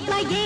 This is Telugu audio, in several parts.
అలాగే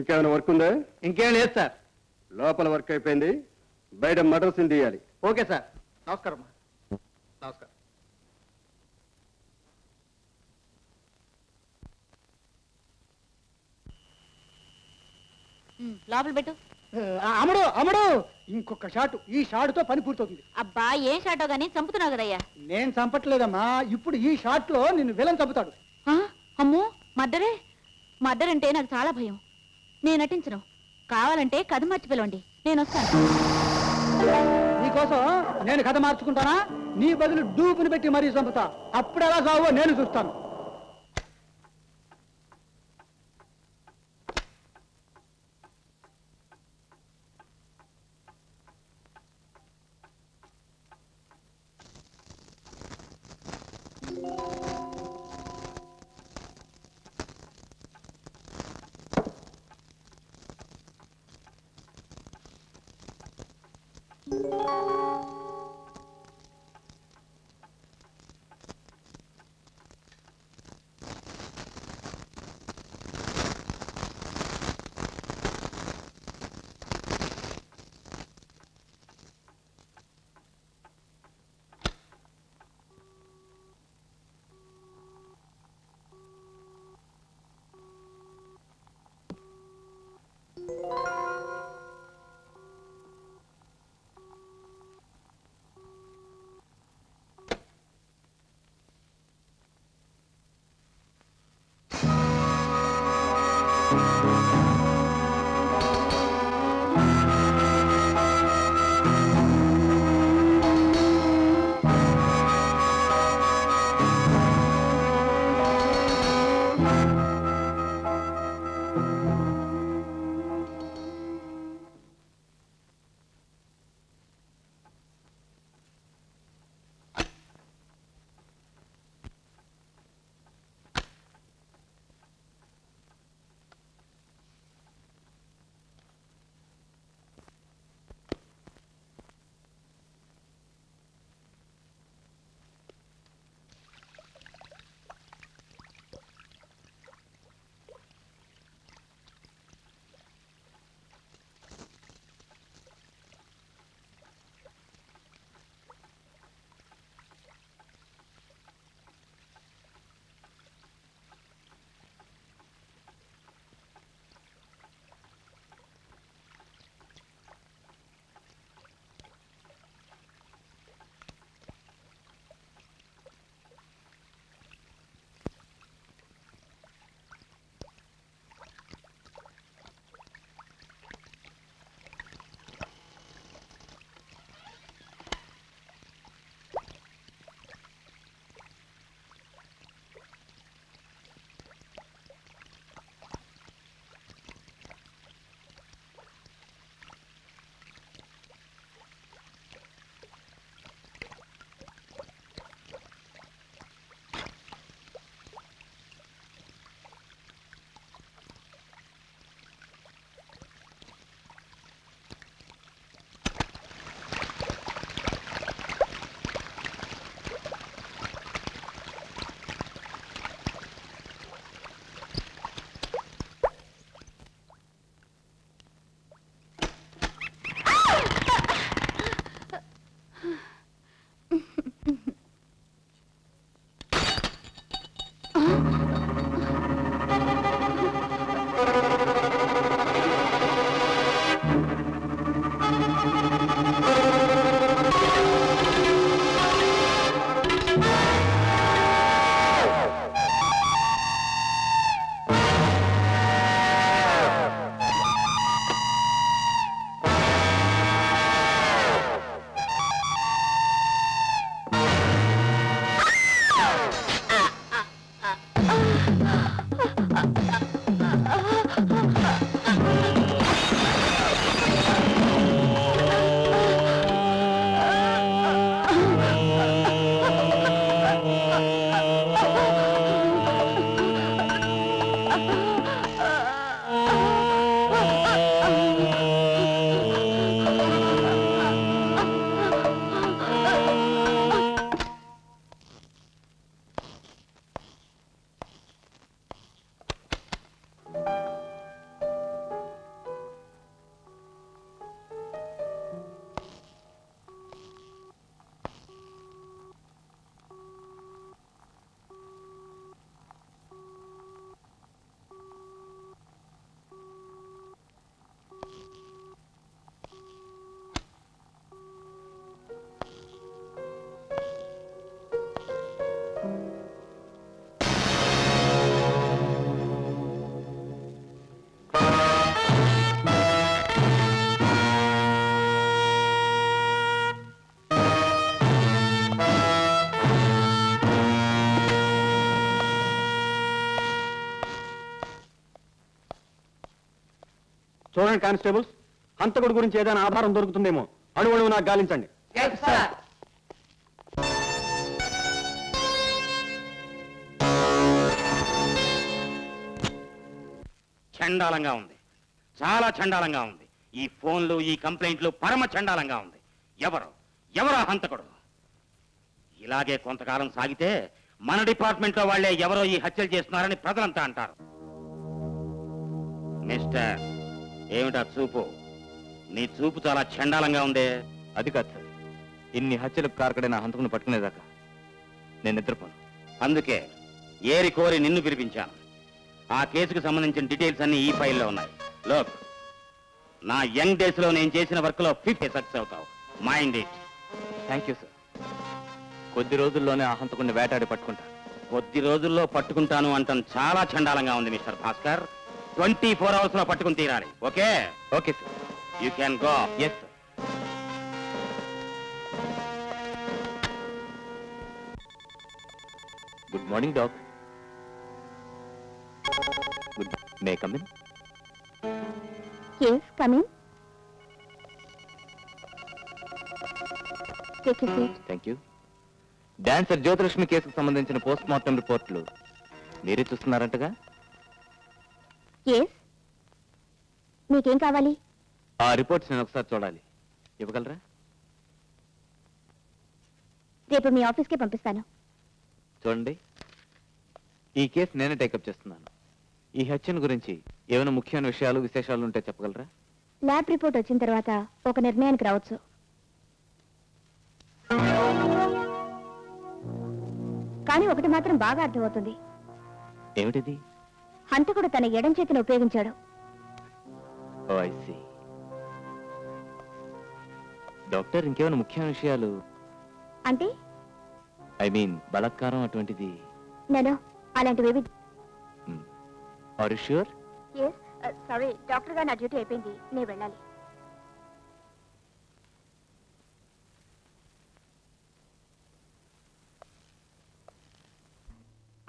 ఇంకేమైనా వర్క్ ఉందా? ఇంకేం లేదు సార్. లోపల వర్క్ అయిపోయింది, బయట మటర్ సీన్ తీయాలి. Okay sir. నమస్కారం. నమస్కారం. లోపల పెట్టు. అమ్ముడు అమ్ముడు, ఇంకొక షాట్. ఈ షాట్తో పని పూర్తవుతుంది. అబ్బా ఏం షాటో గానీ చంపుతున్నావు కదయ్యా. నేను చంపట్లేదమ్మా, ఇప్పుడు ఈ షాట్ లో నిన్ను విలన్ చంపుతాడు. అమ్మో మర్డరే. మర్డర్ అంటే నాకు చాలా భయం. నేను నటించను. కావాలంటే కథ మార్చి పిలవండి, నేను వస్తాను. నీకోసం నేను కథ మార్చుకుంటానా? నీ బదులు డూపుని పెట్టి మరీ చంపుతా. అప్పుడు ఎలా సావో నేను చూస్తాను. చూడండి కానిస్టేబుల్స్, హంతకుడి గురించి ఏదైనా ఆధారం దొరుకుతుందేమో అడుగు నాకు గాలించండి. చండాలంగా ఉంది, చాలా చండాలంగా ఉంది. ఈ ఫోన్లు, ఈ కంప్లైంట్లు పరమ చండాలంగా ఉంది. ఎవరా హంతకుడు? ఇలాగే కొంతకాలం సాగితే మన డిపార్ట్మెంట్లో వాళ్లే ఎవరో ఈ హత్యలు చేస్తున్నారని ప్రజలంతా అంటారు. మిస్టర్, ఏమిటా చూపు? నీ చూపు చాలా చండాలంగా ఉందే. అది కాదు సార్, ఇన్ని హత్యలకు కారకడైన హంతకుని పట్టుకునేదాకా నేను నిద్రపోను. అందుకే ఏరి కోరి నిన్ను పిలిపించాను. ఆ కేసుకు సంబంధించిన డీటెయిల్స్ అన్ని ఈ ఫైల్లో ఉన్నాయి. లోక్, నా యంగ్ డేస్ లో నేను చేసిన వర్క్ లో 50 సక్సెస్ అవుతావు. Mind it. Thank you sir. కొద్ది రోజుల్లోనే ఆ హంతకుడిని వేటాడి పట్టుకుంటా. కొద్ది రోజుల్లో పట్టుకుంటాను అంటాం చాలా చండాలంగా ఉంది మిస్టర్ భాస్కర్. 24 hours లో పట్టుకుని తీరాలి. Okay? Okay sir. You can go. Yes sir. Good morning doc. Good. May come in? Yes, come in. Take a seat. Thank you. Dancer Jyothilakshmi కేసుకు సంబంధించిన పోస్ట్ మార్టం రిపోర్ట్లు మీరే చూస్తున్నారంటగా? Yes. మీకేం కావాలి? ఆ రిపోర్ట్స్ నేను ఒకసారి చూడాలి. ఇవ్వగలరా? రేపు మీ ఆఫీస్కే పంపిస్తాను. చూడండి, ఈ కేసు నేనే టేకప్ చేస్తున్నాను. ఈ హత్యను గురించి ఏమైనా ముఖ్యమైన విషయాలు, విశేషాలు ఉంటే చెప్పగలరా? ల్యాబ్ రిపోర్ట్ వచ్చిన తర్వాత ఒక నిర్ణయానికి రావచ్చు. కానీ ఒకటి మాత్రం బాగా అర్థమవుతుంది. ఏమిటిది? హంతకుడు తన ఎడం చేతిని ఉపయోగించాడు. ఓ ఐ సీ. డాక్టర్, ఇంకేమైనా ముఖ్యమైన విషయాలు? అంటే ఐ మీన్ బలాత్కారం అటువంటిది? నేను అలాంటివేవి. Are you sure? Sorry doctor గారు, నా డ్యూటీ అయిపోయింది, నేను వెళ్ళాలి.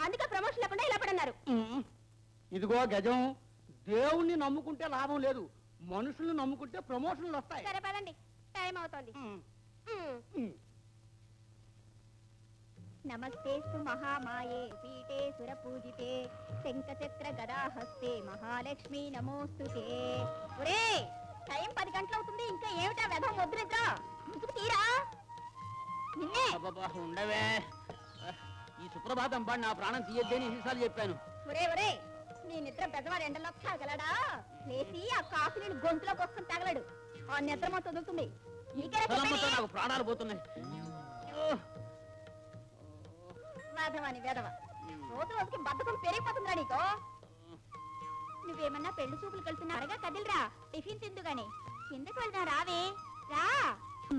అందుకే ప్రమోషన్ లేకుండా ఇలా పడన్నారు. ఇదిగో గజం, దేవుణ్ణి నమ్ముకుంటే లాభం లేదు, మనుషుల్ని నమ్ముకుంటే ప్రమోషన్లు వస్తాయి. సరే పదండి, టైం అవుతోంది. నమస్తేస్తు మహామాయే పీఠే సురపూజితే శంఖచక్ర గదాహస్తే మహాలక్ష్మి నమోస్తుతే. ఒరే, టైం 10 గంటలవుతుంది, ఇంకా ఏమిటా వ్యధం వద్దునిద్ర, ముసుగు తీరా. నిన్నే ఉండవే, ఈ సుప్రభాతం పాడి నా ప్రాణం తీయద్దని ఎన్నిసార్లు చెప్పాను. ఒరే ఒరే, నీ నిద్ర పెద్దవాడు ఎండలో తగలడా? లేచి ఆ కాఫీ నేను గొంతులోకి వస్తుంది తగలడు, ఆ నిద్ర మొత్తం వదులుతుంది. నాకు ప్రాణాలు పోతున్నాయి. వేధవని వేధవ, రోజు రోజుకి బద్దకం పెరిగిపోతుందా నీకు? నువ్వేమన్నా పెళ్లి చూపులు కలుతున్నారుగా, కదిలిరా, టిఫిన్ తిందు గాని. కిందకు వెళ్దా, రావే రా.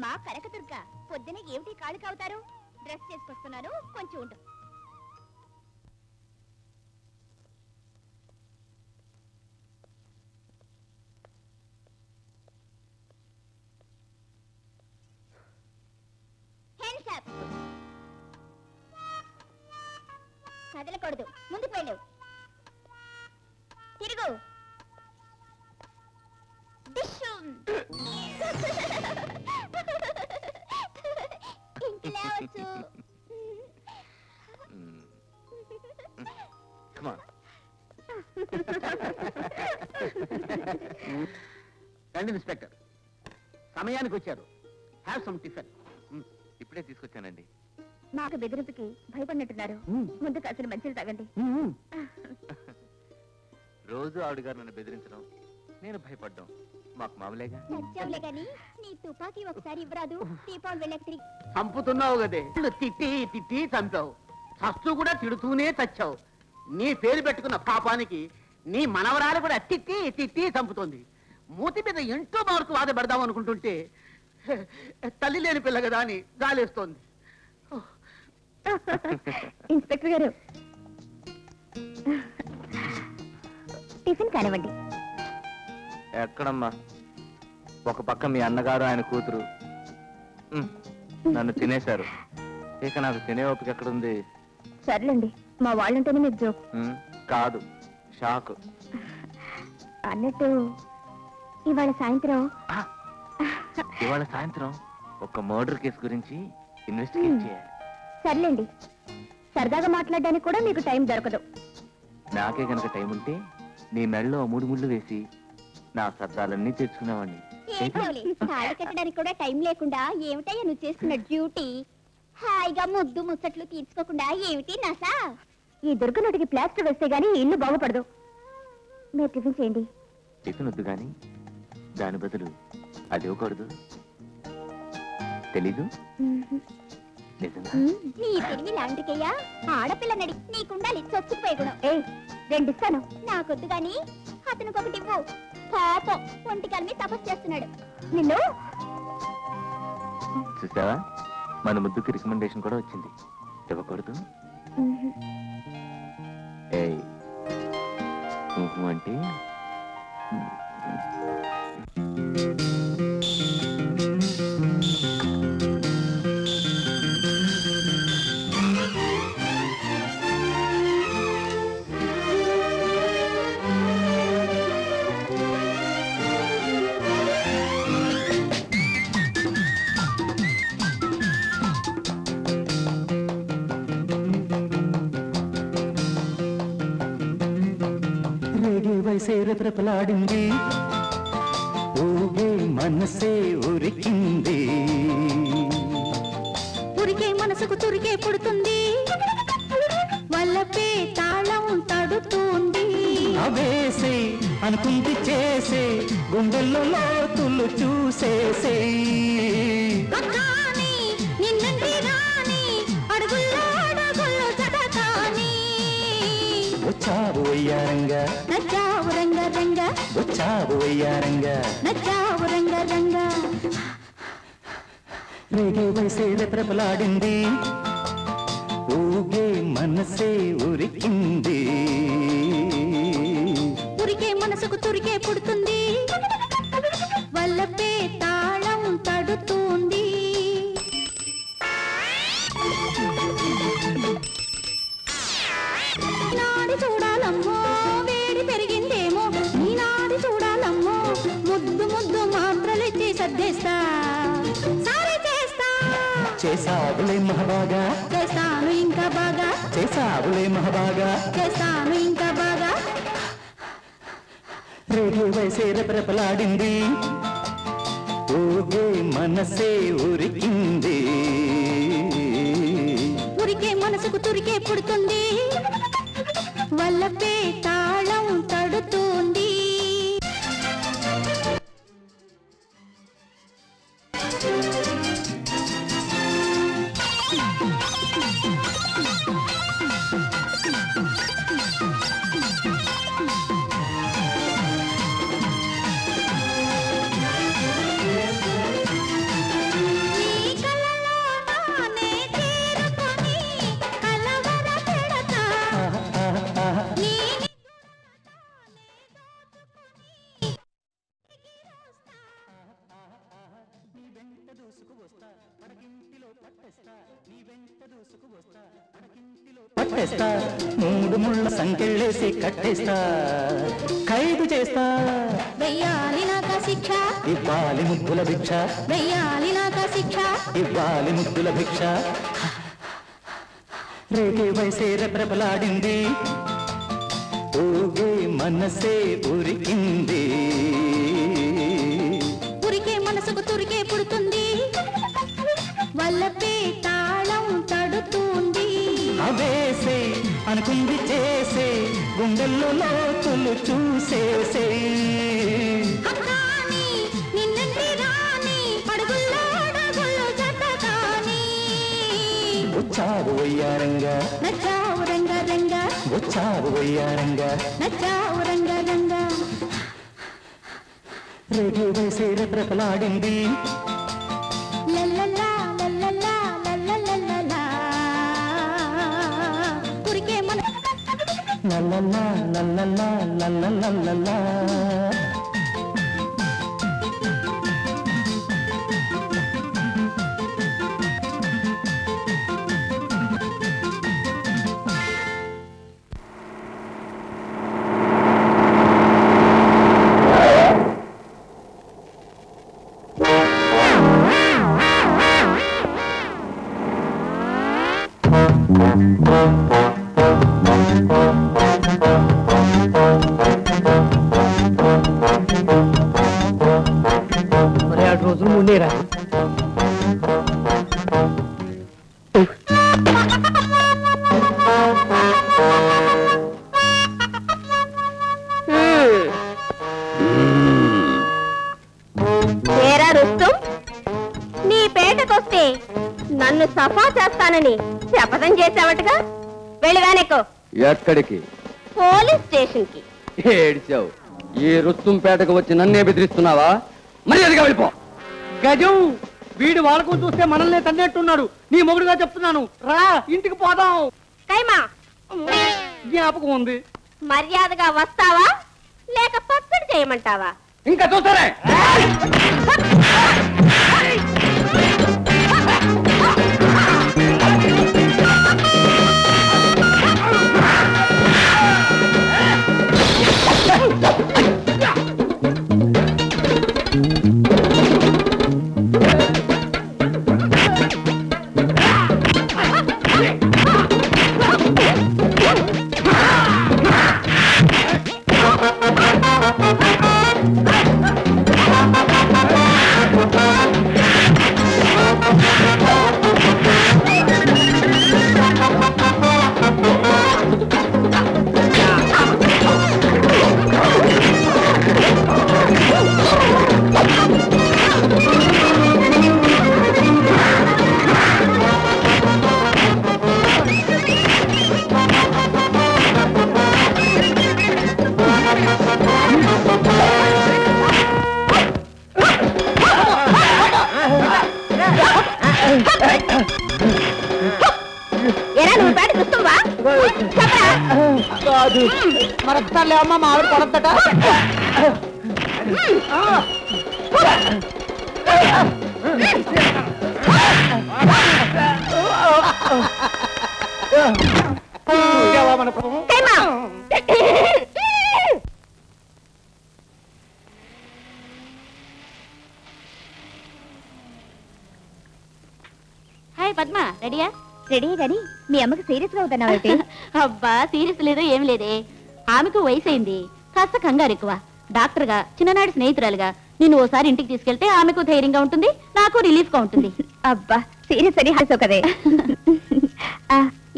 మా కనకదుర్గ, పొద్దునే ఏమిటి కాళ్ళు కావుతారు? డ్రెస్ చేసుకొస్తున్నాను, కొంచెం ఉండు. కదలకూడదు, ముందుకు వెళ్ళు, తిరుగు. ఇంక లేవచ్చు. రండి ఇన్స్పెక్టర్, సమయానికి వచ్చారు. Have some tiffin. ఇప్పుడే తీసుకొచ్చానండి. మాకు బెదిరింపుకి భయపడినట్టున్నారు, ముందు కాసిన మంచిలు తాగండి. రోజు ఆవిడ గారు నన్ను బెదిరించడం, నేను భయపడ్డం మాకు మామూలేగా. నచ్చావులే గాని నీ తుపాకీ ఒకసారి ఇవ్వరాదు, దీపావళి వెళ్ళక తిరిగి. చంపుతున్నావు కదే, తిట్టి తిట్టి చంపావు, చస్తూ కూడా తిడుతూనే చచ్చావు. నీ పేరు పెట్టుకున్న పాపానికి నీ మనవరాలు కూడా తిట్టి తిట్టి చంపుతోంది. మూతి మీద ఎంతో మార్కు బాధ పెడదాం అనుకుంటుంటే తల్లి లేని పిల్ల కదా అని గాలేస్తోంది. ఇన్స్పెక్టర్ గారు, టిఫిన్ కానివ్వండి. ఎక్కడమ్మా, ఒక పక్క మీ అన్నగారు ఆయన కూతురు నన్ను తినేశారు, ఇక నాకు తినే ఓపిక ఎక్కడుంది? సర్లేండి, మా వాళ్ళంటేనే మీకు జోక్. కాదు, షాక్. అన్నట్టు ఇవాళ సాయంత్రం ఇవాళ సాయంత్రం ఒక మర్డర్ కేసు గురించి ఇన్వెస్టిగేట్ చేయాలి. సర్లేండి, సరదాగా మాట్లాడడానికి కూడా మీకు టైం దొరకదు. నాకే గనక టైం ఉంటే నీ మెడలో 3 ముళ్ళు వేసి నా సరదాలన్నీ తెచ్చుకునేవాడిని. తాళి కట్టడానికి కూడా టైం లేకుండా ఏమిటయ్యా నువ్వు చేస్తున్న డ్యూటీ? హాయిగా ముద్దు ముచ్చట్లు తీర్చుకోకుండా ఏమిటి నాసా? ఈ దుర్గనోటికి ప్లాస్టర్ వేస్తే గానీ ఇల్లు బాగుపడదు. మీరు టిఫిన్ చేయండి. టిఫిన్ వద్దు గాని దాని బదులు అది ఇవ్వకూడదు. తెలీదు? నిజంగా నీ తెలివి లాంటికయ్యా, ఆడపిల్ల నడి నీకుండాలి చొచ్చుకుపోయే గుణం. ఏయ్, 2 ఇస్తాను. నాకొద్దు గాని అతనికి ఒకటి ఇవ్వు. పాపం ఒంటికాల మీద తపస్సు చేస్తున్నాడు. నిన్ను చూసావా, మన ముద్దుకి రికమెండేషన్ కూడా వచ్చింది. ఇవ్వకూడదు. ఏయ్ అంటే రెపరెపలాడింది, ఊగే మనసే ఉరికింది. ఉరికే మనసుకు తురికే పుడుతుంది, వల్లపే తాళం తడుతుంది. అవేసే అనుకుంది చేసే, గుండెల్లో లోతులు చూసేసే. నిన్నంటి రాని అడుగుల్లో అడుగుల్లో జతకాని. వచ్చావు వయ్యారంగా, నచ్చావు రంగ రంగ, వచ్చావు వయ్యారంగా, నచ్చావు రంగ రంగ. రేగే వయసే రెపరెపలాడింది, ఊగే మనసే ఉరికింది. ఉరికే మనసుకు తురికే పుడుతుంది, వల్లపే తాళం తడుతుంది. నాడి చూడాలమ్మో వేడి పెరిగిందేమో, నీ నాడి చూడాలమ్మో ముద్దు ముద్దు మాత్రలిచ్చి సర్దేస్తా. సారీ చేస్తా, చేసావులే మహబాగా, చేస్తాను ఇంకా బాగా, చేసావులే మహబాగా. చేస్తాను ఇంకా బాగా. రేగే వయసే రెపరెపలాడింది, ఊగే మనసే ఉరికింది. ఉరికే మనసుకు తురికే పుడుతుంది, వల్లపే తాళం తడుతుంది. పట్టేస్తా, 3 ముళ్ళ సంకెళ్ళేసి కట్టేస్తా, ఖైదు చేస్తా. వెయ్యాలి నాక శిక్ష, ఇవ్వాలి ముద్దుల భిక్ష, వెయ్యాలి నాక శిక్ష. ఇవ్వాలి ముద్దుల భిక్ష. రేగే వయసే రెపరెపలాడింది, ఊగే మనసే ఉరికింది. ఉరికే మనసుకు తురికే పుడుతుంది, వల్లపే తాళం తడుతుంది. అవేసే అనుకుంది చేసే, గుండెల్లో లోతులు చూసేసే. అక్కాని నిన్నంటి రాని అడుగుల్లో అడుగుల్లో జతకాని. వచ్చావు వయ్యారంగా, నచ్చావు రంగ రంగ, వచ్చావు వయ్యారంగా. నచ్చావు రంగ రంగ. రేగే వయసే రెపరెపలాడింది, లల్లలా లల్లలా లల్లలల్లలా. ఉరికే మన లల్లలా లల్లలా లల్లలల్లలా. 7 రోజులు ముందేరా. ఏరా రుస్తుం, నీ పేటకొస్తే నన్ను సఫా చేస్తానని శపథం చేసావటగా. వెళ్ళిగానెక్కో. ఎక్కడికి? పోలీస్ స్టేషన్ కి. ఏడ్చావు. ఈ రుస్తుంపేటకు వచ్చి నన్నే బెదిరిస్తున్నావా? మరి అదిగా వెళ్ళిపో. గజం, వీడు వాళ్ళకు చూస్తే మనల్ని తన్నట్టున్నాడు. నీ మొగుడుగా చెప్తున్నాను, రా ఇంటికి పోదాం. కైమా, జ్ఞాపకం ఉంది. మర్యాదగా వస్తావా లేక పచ్చడి చేయమంటావా? ఇంకా చూస్తారే. ఎరా నువ్వు పేట చూస్తావా? కాదు, మరొకసారి అమ్మ మా ఆవిడ పడద్దట. హాయ్ పద్మ, రెడీయా? రెడీ గాని మీ అమ్మకి సీరియస్ గా అవుతున్నావు. అబ్బా సీరియస్ లేదో ఏం లేదే. ఆమెకు వయసు అయింది, కాస్త కంగారు ఎక్కువ. డాక్టర్ గా చిన్ననాటి స్నేహితురాలుగా నిన్ను ఓసారి ఇంటికి తీసుకెళ్తే ఆమెకు ధైర్యంగా ఉంటుంది, నాకు రిలీఫ్ గా ఉంటుంది. అబ్బా సీరియస్ అని హాసో కదే.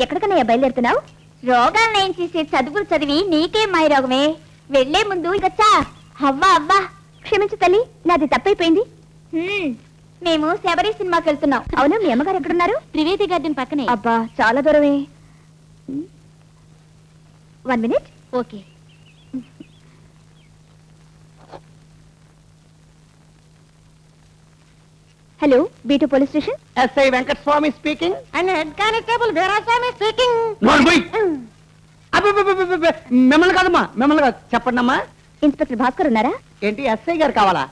ఎక్కడికన్నా బయలుదేరుతున్నావు? రోగాలు నయం చేసే చదువులు చదివి నీకేం మాయ రోగమే. వెళ్లే ముందు ఇకచ్చా. అవ్వా అవ్వా క్షమించు తల్లి, నాది తప్పైపోయింది. మేము శబరి సినిమాకి వెళ్తున్నాం. అవును, మీ అమ్మగారు ఎక్కడున్నారు? త్రివేది గార్డెన్ పక్కనే. అబ్బా చాలా దూరమే. 1 minute. Okay. Hello, B2 police station. SI Venkataswamy speaking. And head constable Veeraswamy speaking. మిమ్మల్ని కాదమ్మా, మిమ్మల్ని కాదు. చెప్పండి అమ్మా. ఇన్స్పెక్టర్ భాస్కర్ ఉన్నారా? ఏంటి ఎస్ఐ గారు కావాలా?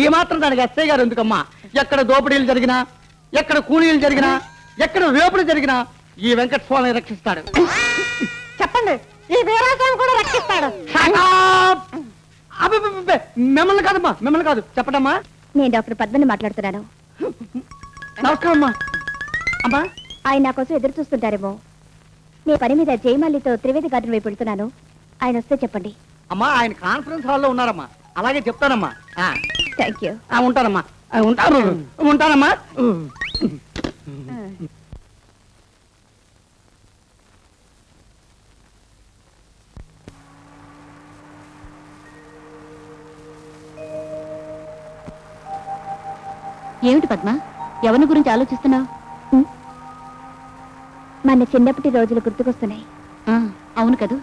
ఈ మాత్రం దానికి ఎస్ఐ గారు ఎందుకమ్మా? ఎక్కడ దోపిడీలు జరిగినా, ఎక్కడ కూలీలు జరిగినా, ఎక్కడ రేపులు జరిగినా ఈ వెంకటస్వామి రక్షిస్తాడు. చెప్పండి, ఈ వీరాస్వామి కూడా రక్షిస్తాడు. మిమ్మల్ని కాదమ్మా, మిమ్మల్ని కాదు. చెప్పండమ్మా. నేను డాక్టర్ పద్మని మాట్లాడుతున్నాను. నమస్కారం అమ్మా. అమ్మా, ఆయన నా కోసం ఎదురు చూస్తుంటారేమో. నేను పని మీద జయమల్లితో త్రివేది గార్డెన్ వైపు వెళ్తున్నాను. ఆయన వస్తే చెప్పండి. అమ్మా ఆయన కాన్ఫరెన్స్ హాల్లో ఉన్నారమ్మా. అలాగే చెప్తానమ్మా. Thank you. ఉంటానమ్మా, ఉంటానమ్మా. ఏమిటి పద్మ, ఎవరి గురించి ఆలోచిస్తున్నావు? మన చిన్నప్పటి రోజులు గుర్తుకొస్తున్నాయి. అవును కదూ.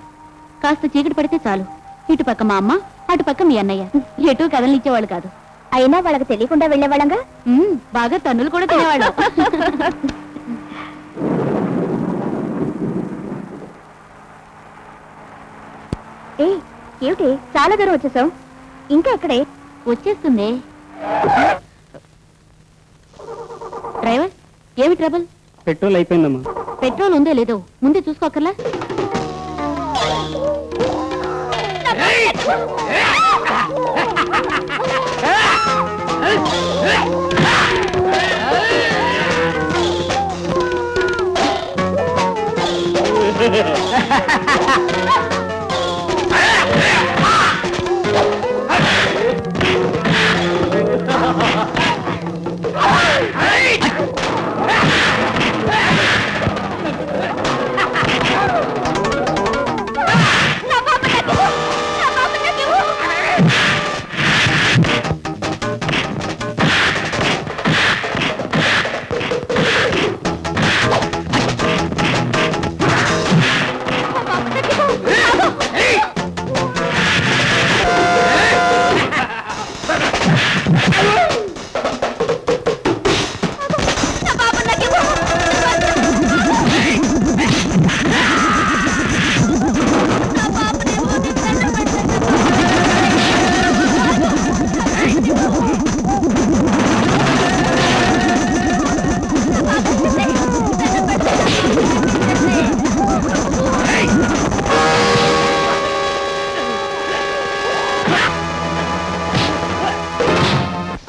కాస్త చీకటి పడితే చాలు, ఇటు పక్క మా అమ్మ, అటు పక్క మీ అన్నయ్య. ఎటు కదలనిచ్చేవాళ్ళు కాదు. అయినా వాళ్ళకి తెలియకుండా వెళ్ళేవాళ్ళంగా. బాగా తన్నులు కూడా తినేవాళ్ళు. ఏ ఏమిటి చాలా దూరం వచ్చేసావు? ఇంకా ఎక్కడే? వచ్చేస్తుంది. డ్రైవర్, ఏమి ట్రబుల్? పెట్రోల్ అయిపోయిందమ్మా. పెట్రోల్ ఉందో లేదో ముందే చూసుకోకర్లా.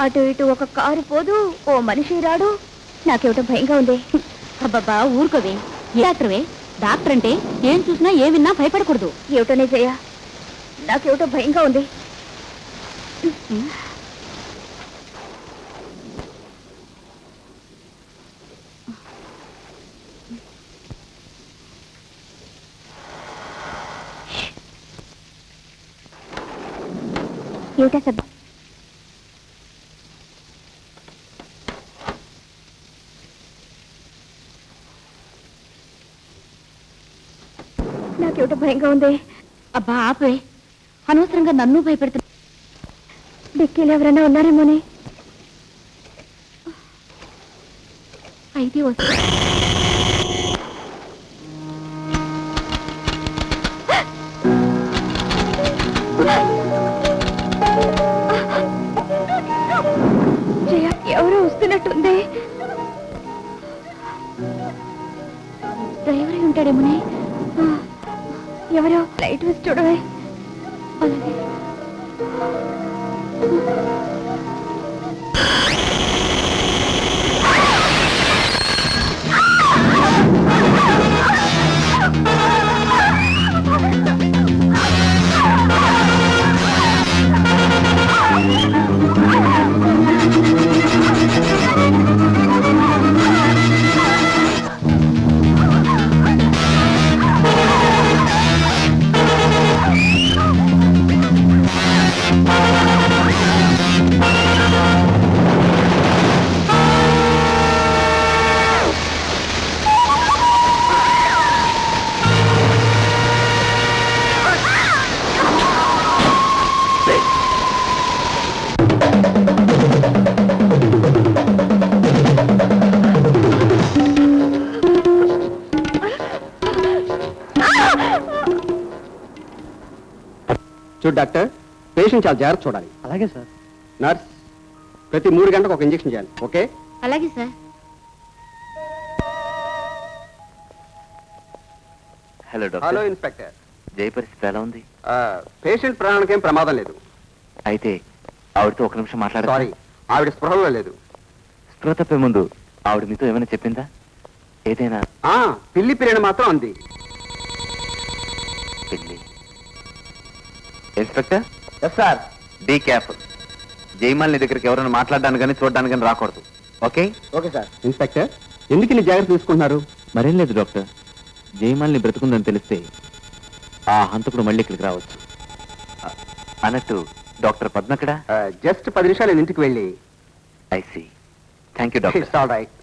అటు ఇటు ఒక కారు పోదు, ఓ మనిషి రాడు. నాకేమిటో భయంగా ఉంది. అబ్బబ్బా ఊరుకోవే, ఏ డాక్టర్వే? డాక్టర్ అంటే ఏం చూసినా ఏ విన్నా భయపడకూడదు. ఏమిటోనే జయ, నాకేమిటో భయంగా ఉంది. ఏమిటా శబ్దం? నాకేమిటో భయంగా ఉంది. అబ్బా ఆపే, అనవసరంగా నన్ను భయపెడుతున్నా. డిక్కీలు ఎవరైనా ఉన్నారేమోని. అయితే వస్తా. జయ, ఎవరో వస్తున్నట్టుంది. డ్రైవర్ ఉంటాడేమోని. ఎవరో లైట్ వేసి చూడవే. అలాగే. చూడు డాక్టర్, పేషెంట్ చాలా జాగ్రత్త చూడాలి. అలాగే సార్. నర్స్, ప్రతి 3 గంటలకు ఒక ఇంజెక్షన్ చేయాలి. ఓకే? అలాగే sir. Hello hello doctor. Inspector. Jaya పరిస్థితి ఎలా ఉంది? పేషెంట్ ప్రాణానికేం ప్రమాదం లేదు. అయితే ఆవిడతో ఒక నిమిషం సారీ, మాట్లాడాలి. ఆవిడ స్పృహలో లేదు. స్పృహ తప్పే ముందు ఆవిడ మీతో ఏమైనా చెప్పిందా? ఏదైనా పిల్లి పిల్లని మాత్రం అంది. పిల్లి. Inspector, yes sir. Be careful. జయమాల్ నీ దగ్గరికి ఎవరైనా మాట్లాడడానికి కానీ చూడడానికి కానీ రాకూడదు. ఓకే? Okay sir. ఇన్స్పెక్టర్, ఎందుకు ఇన్ని జాగ్రత్త తీసుకుంటున్నారు? మరేం లేదు డాక్టర్, జయమాల్ని బ్రతుకుందని తెలిస్తే ఆ హంతకుడు మళ్ళీ ఇక్కడికి రావచ్చు. అన్నట్టు డాక్టర్ పద్మక్కడ? జస్ట్ 10 నిమిషాలు నేను ఇంటికి వెళ్ళి. I see. Thank you doctor. It's all right.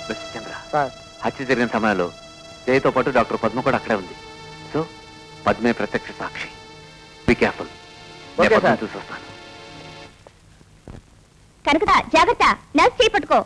Mister Chandra, sir, హత్య జరిగిన సమయంలో జయతో పాటు డాక్టర్ పద్మ కూడా అక్కడే ఉంది. సో పద్మే ప్రత్యక్ష సాక్షి. Be careful. Okay sir. చూసి వస్తాను. కనుక జాగ్రత్త, నర్స్ చేయి పట్టుకో.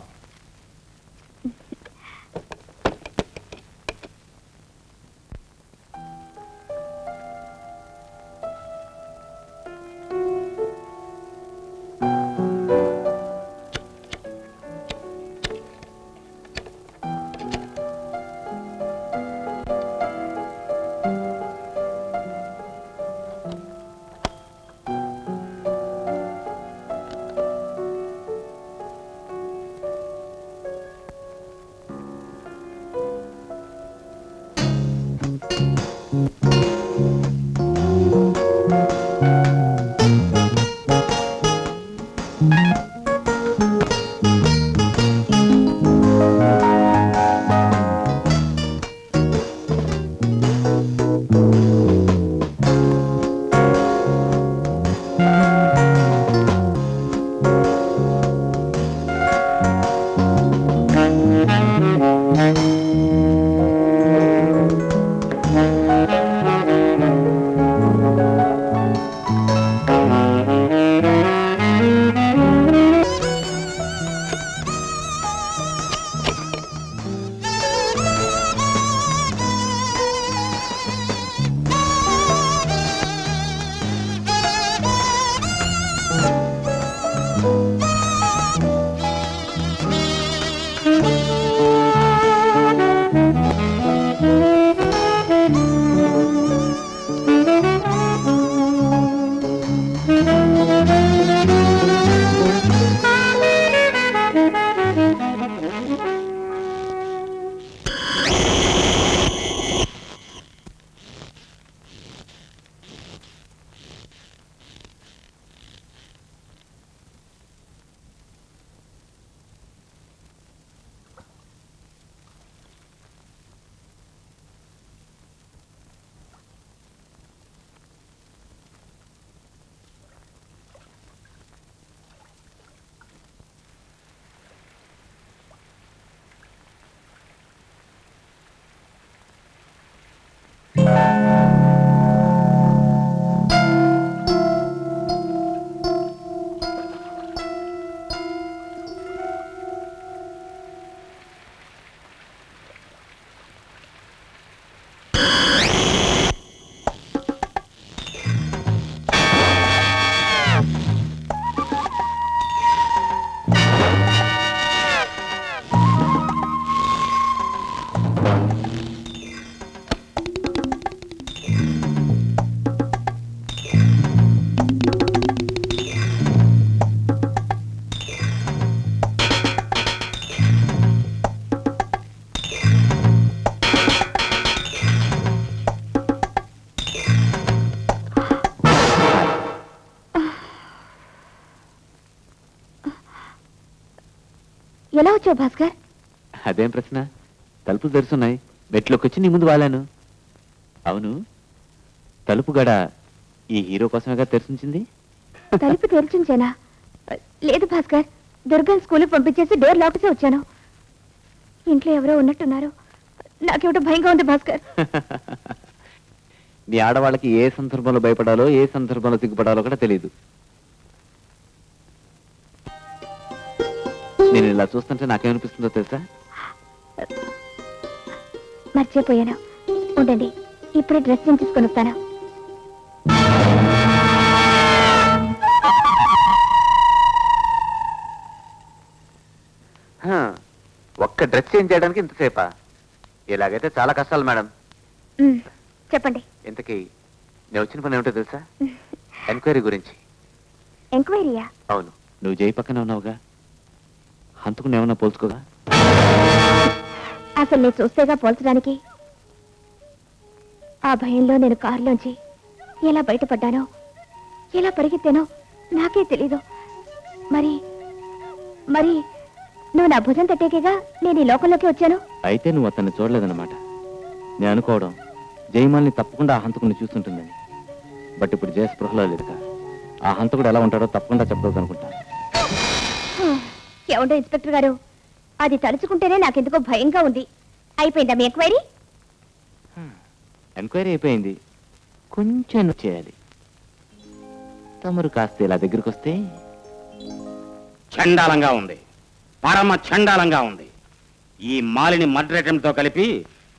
ఎలా వచ్చావు భాస్కర్? అదేం ప్రశ్న? తలుపులు తెరుచున్నాయి, మెట్లోకి వచ్చి నీ ముందు వాలాను. అవును, తలుపు గడ ఈ హీరో కోసమేగా తెరిచింది? తలుపు తెరిచించేనా? లేదు భాస్కర్, దుర్గన్ స్కూల్కి పంపించేసి డోర్ లాక్ చేసి వచ్చాను. ఇంట్లో ఎవరో ఉన్నట్టున్నారు, నాకేమిటో భయంగా ఉంది భాస్కర్. నీ ఆడవాళ్ళకి ఏ సందర్భంలో భయపడాలో ఏ సందర్భంలో సిగ్గుపడాలో కూడా తెలియదు. నేను ఇలా చూస్తుంటే నాకేమనిపిస్తుందో తెలుసా? మర్చిపోయాను, ఉండండి ఇప్పుడే డ్రెస్ చేంజ్ చేసుకొని వస్తాను. ఒక్క డ్రెస్ చేంజ్ చేయడానికి ఇంతసేపా? ఇలాగైతే చాలా కష్టాలు మేడం. చెప్పండి. ఇంతకీ నేను వచ్చిన పని ఏమిటో తెలుసా? ఎంక్వైరీ గురించి. ఎంక్వైరీయా? అవును, నువ్వు జై పక్కన ఉన్నావుగా, హంతకుని ఏమన్నా పోల్చుకోగా? అసలు నేను చూస్తేగా పోల్చడానికి. ఆ భయంలో నేను కారులోంచి ఎలా బయటపడ్డానో, ఎలా పరిగెత్తానో నాకే తెలీదు. మరి మరి నువ్వు నా భుజం తట్టేకేగా నేను ఈ లోకంలోకి వచ్చాను. అయితే నువ్వు అతన్ని చూడలేదన్నమాట. నేను అనుకోవడం జయమాల్ని తప్పకుండా ఆ హంతకుని చూస్తుంటుందని. బట్ ఇప్పుడు జయ స్పృహలో లేదుగా. ఆ హంతకుడు ఎలా ఉంటాడో తప్పకుండా చెప్పలేదు అనుకుంటా. ఏమండో ఇన్స్పెక్టర్ గారు, అది తలుచుకుంటేనే నాకెందుకో భయంగా ఉంది. అయిపోయిందా మీ ఎంక్వైరీ? ఎంక్వైరీ అయిపోయింది, కొంచెం చేయాలి. తమరు కాస్త ఇలా దగ్గరికి వస్తే. చండాలంగా ఉంది, పరమ చండాలంగా ఉంది. ఈ మాలిని మర్డరేటంతో కలిపి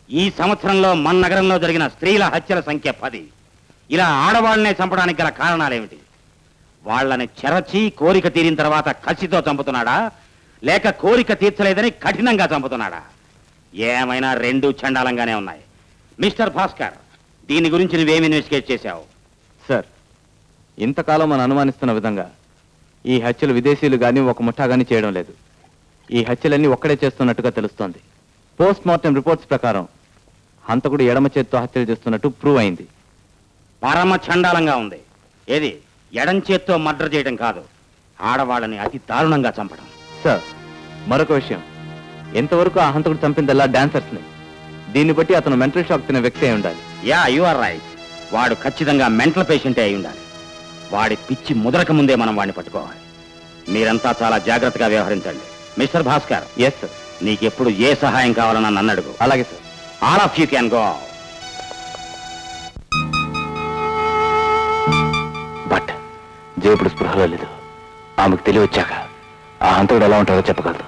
ఈ సంవత్సరంలో మన నగరంలో జరిగిన స్త్రీల హత్యల సంఖ్య 10. ఇలా ఆడవాళ్ళనే చంపడానికి గల కారణాలేమిటి? వాళ్ళని చెరచి కోరిక తీరిన తర్వాత కసితో చంపుతున్నాడా, లేక కోరిక తీర్చలేదని కఠినంగా చంపుతున్నాడా? ఏమైనా రెండూ చండాలంగానే ఉన్నాయి. మిస్టర్ భాస్కర్, దీని గురించి నువ్వేమి ఇన్వెస్టిగేట్ చేశావు? సార్, ఇంతకాలం మనం అనుమానిస్తున్న విధంగా ఈ హత్యలు విదేశీయులు కానీ ఒక ముఠా కానీ చేయడం లేదు. ఈ హత్యలన్నీ ఒక్కడే చేస్తున్నట్టుగా తెలుస్తోంది. పోస్ట్ మార్టం రిపోర్ట్స్ ప్రకారం హంతకుడు ఎడమ చేత్తో హత్యలు చేస్తున్నట్టు ప్రూవ్ అయింది. పరమ చండాలంగా ఉంది. ఏది ఎడం చేత్తో మర్డర్ చేయడం కాదు, ఆడవాళ్ళని అతి దారుణంగా చంపడం. సార్, మరొక విషయం, ఎంతవరకు ఆ హంతకుడు చంపిందల్లా డాన్సర్స్ ని. దీన్ని బట్టి అతను మెంటల్ షాక్ తిన వ్యక్తి అయి ఉండాలి. Yeah, you are right. వాడు ఖచ్చితంగా మెంటల్ పేషెంటే అయి ఉండాలి. వాడి పిచ్చి ముదరక ముందే మనం వాడిని పట్టుకోవాలి. మీరంతా చాలా జాగ్రత్తగా వ్యవహరించండి. మిస్టర్ భాస్కర్. Yes sir. నీకెప్పుడు ఏ సహాయం కావాలన్నా నన్ను అడుగు. అలాగే sir. All of you can go. But Jaya ఇప్పుడు స్పృహలో లేదు. ఆమెకు తెలివి వచ్చాక ఆ హంతకుడు ఎలా ఉంటారో చెప్పగలదు.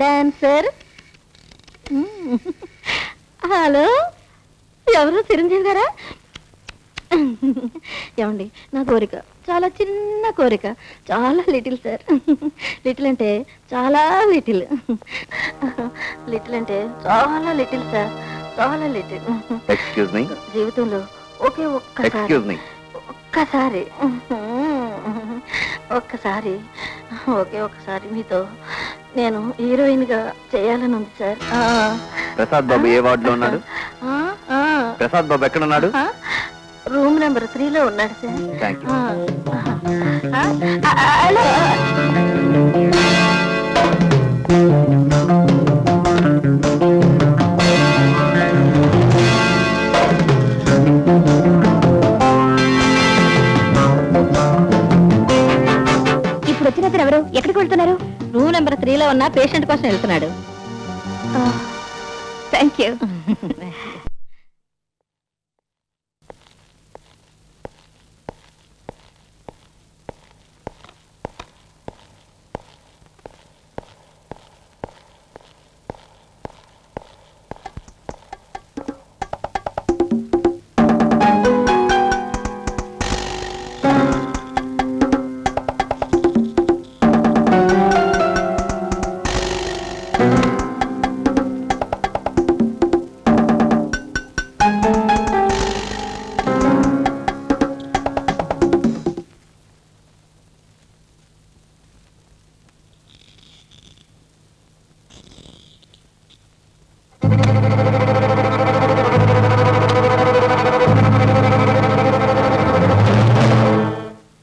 డాన్సర్. హలో, ఎవరు? చిరంజీవి గారా? ఏమండి, నా కోరిక చాలా చిన్న కోరిక, చాలా లిటిల్ సార్. లిటిల్ అంటే చాలా లిటిల్, లిటిల్ అంటే చాలా లిటిల్ సార్, చాలా లేట్. Excuse me. జీవితంలో ఒకే ఒక్కసారి ఎక్స్క్యూజ్ మీ. ఒక్కసారి ఒకే ఒక్కసారి మీతో నేను హీరోయిన్ గా చేయాలని ఉంది సార్. ప్రసాద్ బాబు ఏ వార్డులో ఉన్నాడు? ప్రసాద్ బాబు ఎక్కడ ఉన్నాడు? రూమ్ నెంబర్ 3లో ఉన్నాడు సార్. Thank you. ఇప్పుడు వచ్చిన ఎవరు? ఎక్కడికి వెళ్తున్నారు? రూమ్ నెంబర్ 3లో ఉన్న పేషెంట్ కోసం వెళ్తున్నాడు. Thank you.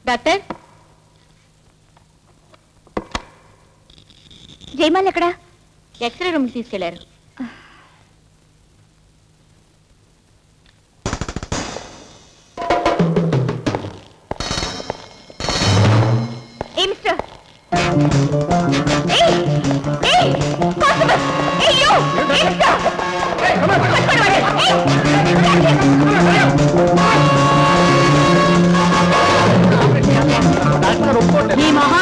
డాక్టర్, జయమాల్ ఎక్కడ? ఎక్స్రే రూమ్ తీసుకెళ్లారు. ఏ మిస్టర్, ఈ మహా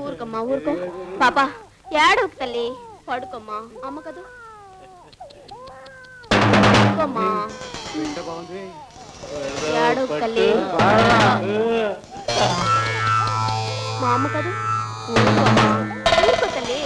ఊరుకమ్మా, ఊరుకో పాప. ఏడవకు తల్లి, పడుకోమ్మా. అమ్మ కదా, పడుకోమ్మా. ఏడవకు తల్లి, మా అమ్మ కదా. ఊరుకోమ్మా, ఊరుకో తల్లి.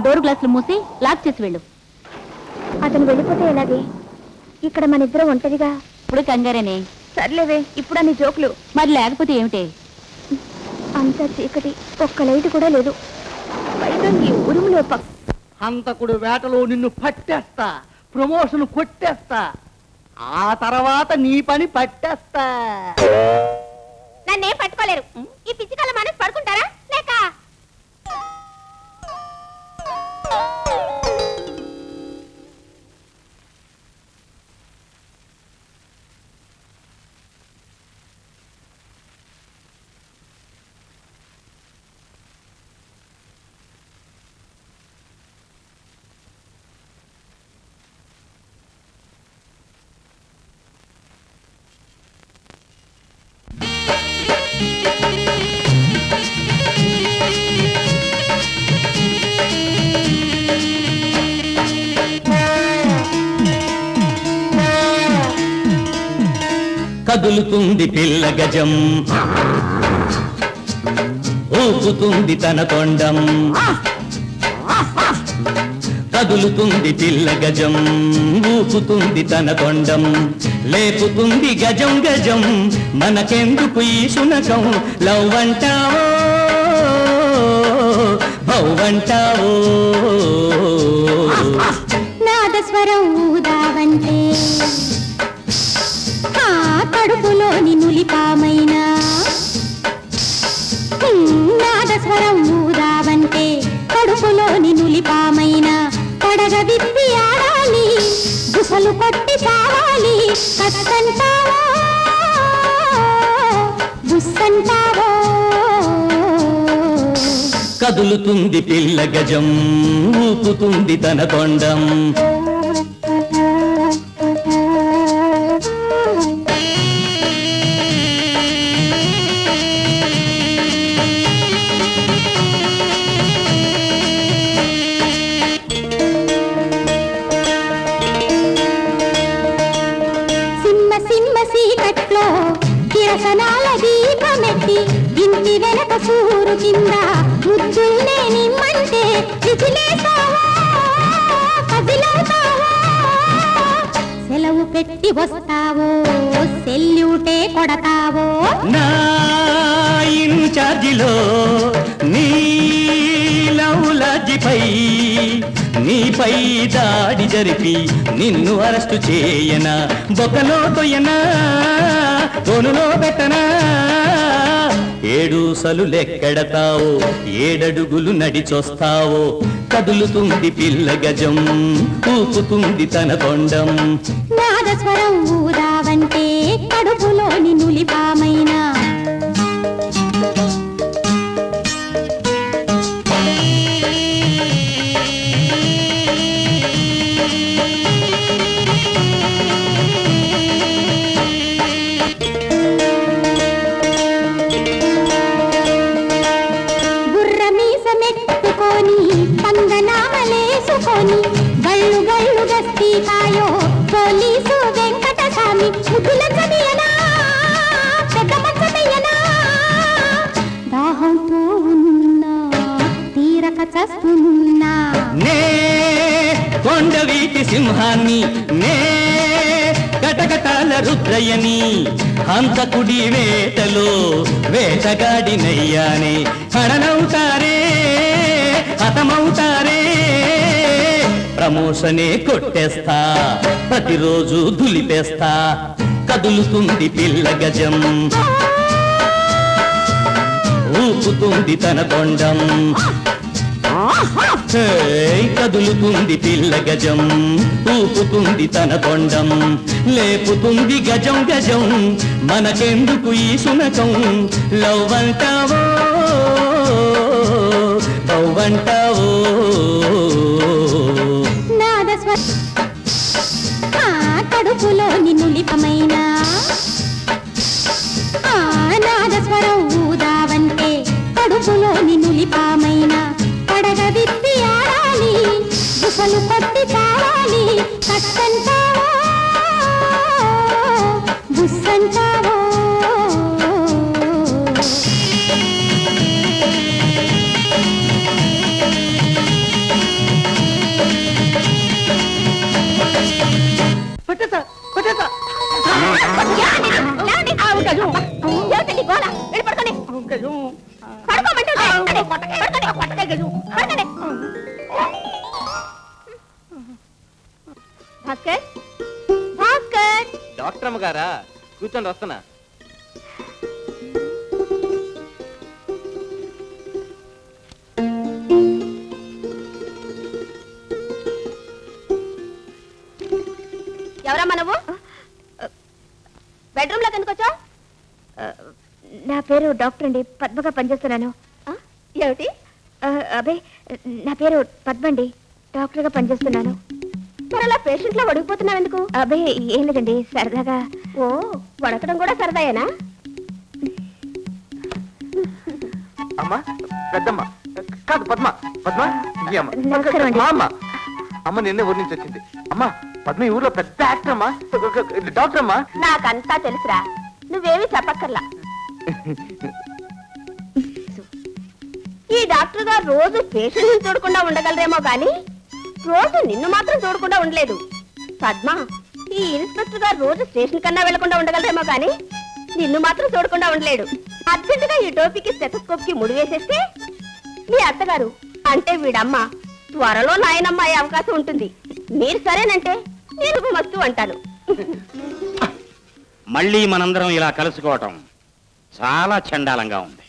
డోర్ గ్లాసులు మూసి లాక్ చేసి వెళ్ళు. అతను వెళ్ళిపోతే ఎలాగే? ఇక్కడ మన ఇద్దరం ఒంటరిగా. ఇప్పుడు కంగారేనే. సర్లేవే, ఇప్పుడు అన్ని జోకులు. మరి లేకపోతే ఏమిటే? అంతా చీకటి, ఒక్క లైట్ కూడా లేదు. పైగా ఈ ఉరుములో హంతకుడు వేటలో నిన్ను పట్టేస్తా, ప్రమోషన్ కొట్టేస్తా, ఆ తర్వాత నీ పని పట్టేస్తా. నన్నేం పట్టుకోలేరు. ఈ పిచ్చికల మనసు పడుకుంటారా లేక? కదులుతుంది పిల్ల గజం, ఊపుతుంది తన తొండం. కదులుతుంది పిల్ల గజం, ఊపుతుంది తన తొండం. లేపుతుంది గజం గజం, మనకెందుకు ఈ శునకం? లవ్ అంటావో భౌవంటావో, నాదస్వరం ఊదావంటే కడుపులోని నులిపామైనా. నాదస్వరం ఊదావంటే కడుపులోని నులిపామైనా. పడగ విప్పి ఆడాలి, గుసలు కొట్టి చావాలి. కట్టంటావో బుస్సంటావో. కదులుతుంది పిల్ల గజం, ఊపుతుంది తన తొండం. కిరసనాల దీపమెట్టి ఇంటి వెనక సూరు కింద ముద్దుల్నే నిమ్మంటే విజిలేసావా కదిలవుతావా. సెలవు పెట్టి వస్తావో సెల్యూటే కొడతావో. నా ఇన్ఛార్జిలో నీ లౌలాజిపై నీపై దాడి జరిపి నిన్ను అరెస్టు చేయనా? బొక్కలో తొయ్యనా, తోనులో పెట్టనా? ఏడుసలు లెక్కెడతావో, ఏడడుగులు నడిచొస్తావో. కదులుతుంది పిల్ల గజం, ఊపుతుంది తన తొండం. నాదస్వరం ఊదావంటే కడుపులోని నులిపామైనా. పంగనామలేసుకొని గళ్ళు గళ్ళు గస్తీ కాయో పోలీసు వెంకటస్వామి. ముద్దుల చదియనా పెద్ద మచ్చయ్యనా. దాహంతో ఉన్నా తీరక చస్తున్నా. నే కొండవీటి సింహాన్ని, నే కటకటాల రుద్రయ్యని. హంతకుడి వేటలో వేటగాడినయ్యానే. హడనవుతారే హతమవుతారే, ప్రమోషనే కొట్టేస్తా, ప్రతిరోజు దులిపేస్తా. కదులుతుంది పిల్ల గజం, ఊపుతుంది తన తొండం. కదులుతుంది పిల్ల గజం, ఊపుతుంది తన తొండం. లేపుతుంది గజం గజం, మనకెందుకు ఈ శునకం? లవ్ అంటావో భౌవంటావో. కడుపులోని నులిపమైనా. నాదస్వరం ఊదావంటే కడుపులోని నులిపామైనా. పడగ విప్పి ఆడాలి, గుసలు కొట్టి చావాలి. కట్టంటావో బుస్సంటావో. పడుకోమంటే పడుకోండి. భాస్కర్, భాస్కర్. డాక్టర్ అమ్మ గారా? కూర్చోండి, వస్తున్నా. ఎవరమ్మా నువ్వు? బెడ్రూమ్ లోకి ఎందుకు వచ్చావు? నా పేరు డాక్టర్ అండి, పద్మగా పనిచేస్తున్నాను. ఏమిటి? అదే నా పేరు పద్మండి, డాక్టర్గా పనిచేస్తున్నాను. మరి అలా పేషెంట్ లా వడిగిపోతున్నావు ఎందుకు? అదే ఏం లేదండి, సరదాగా. ఓ, వడకడం కూడా సరదాయేనా? అమ్మా, పెద్దమ్మ కాదు, పద్మ. పద్మ, ఈ అమ్మ. నమస్కారం అండి. మా అమ్మ. అమ్మ నిన్నే ఊరి నుంచి వచ్చింది. అమ్మా, పద్మ ఈ ఊర్లో పెద్ద యాక్టర్ అమ్మా, డాక్టర్ అమ్మా. నాకంతా తెలుసురా, నువ్వేమీ చెప్పక్కర్లా. ఈ డాక్టర్ గారు రోజు పేషెంట్ చూడకుండా ఉండగలరేమో గాని రోజు నిన్ను మాత్రం చూడకుండా ఉండలేదు. పద్మ, ఈ ఇన్స్పెక్టర్ గారు రోజు స్టేషన్ కన్నా వెళ్లకుండా ఉండగలరేమో గాని నిన్ను మాత్రం చూడకుండా ఉండలేడు. అర్జెంటుగా ఈ టోపీకి స్టెథోస్కోప్ కి ముడి వేసేస్తే మీ అత్తగారు అంటే వీడమ్మ త్వరలో నాయనమ్మ అయ్యే అవకాశం ఉంటుంది. మీరు సరేనంటే నేను మస్తు అంటాను. మళ్ళీ మనందరం ఇలా కలుసుకోవటం చాలా చండాలంగా ఉంది.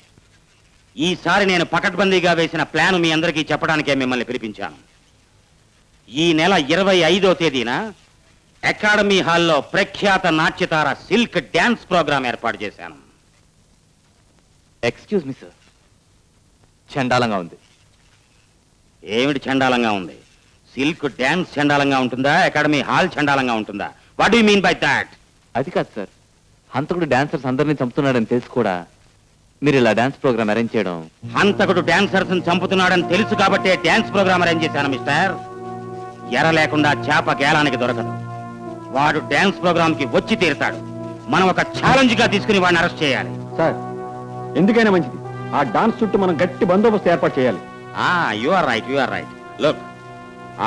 ఈసారి నేను పకడ్బందీగా వేసిన ప్లాన్ మీ అందరికీ చెప్పడానికే మిమ్మల్ని పిలిపించాను. ఈ నెల 25వ తేదీన అకాడమీ హాల్లో ప్రఖ్యాత నాట్యతార సిల్క్ డ్యాన్స్ ప్రోగ్రాం ఏర్పాటు చేశాను. ఎక్స్క్యూజ్ మీ సార్, చండాలంగా ఉంది. ఏమిటి చండాలంగా ఉంది? సిల్క్ డ్యాన్స్ చండాలంగా ఉంటుందా, అకాడమీ హాల్ చండాలంగా ఉంటుందా? What do you mean by that? అది కాదు సార్, హంతకుడు డాన్సర్స్ అందరినీ చంపుతున్నాడని తెలిసి కూడా మీరు ఇలా డాన్స్ ప్రోగ్రామ్ అరేంజ్ చేయడం. హంతకుడు డాన్సర్స్ చంపుతున్నాడని తెలుసు కాబట్టే డాన్స్ ప్రోగ్రామ్ అరేంజ్ చేశాను మిస్టర్. ఎర లేకుండా చేప గేలానికి దొరకదు. వాడు డాన్స్ ప్రోగ్రామ్ కి వచ్చి తీరుతాడు. మనం ఒక ఛాలెంజ్ గా తీసుకుని వాడిని అరెస్ట్ చేయాలి. సార్, ఎందుకైనా మంచిది ఆ డాన్స్ చుట్టూ మనం గట్టి బందోబస్తు ఏర్పాటు చేయాలి. You are right, you are right. Look,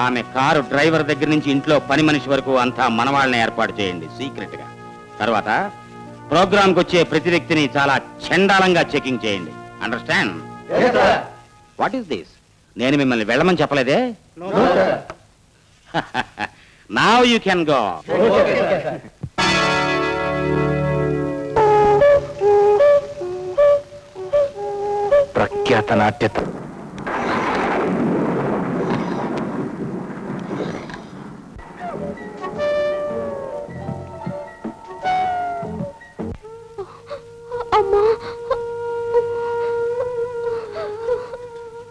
ఆమె కారు డ్రైవర్ దగ్గర నుంచి ఇంట్లో పని మనిషి వరకు అంతా మనవాళ్ళని ఏర్పాటు చేయండి సీక్రెట్ గా. తర్వాత ప్రోగ్రామ్ కి వచ్చే ప్రతి వ్యక్తిని చాలా చండాలంగా చెకింగ్ చేయండి. అండర్స్టాండ్? What is this? నేను మిమ్మల్ని వెళ్ళమని చెప్పలేదే. Now you can go. ప్రఖ్యాత నాట్యత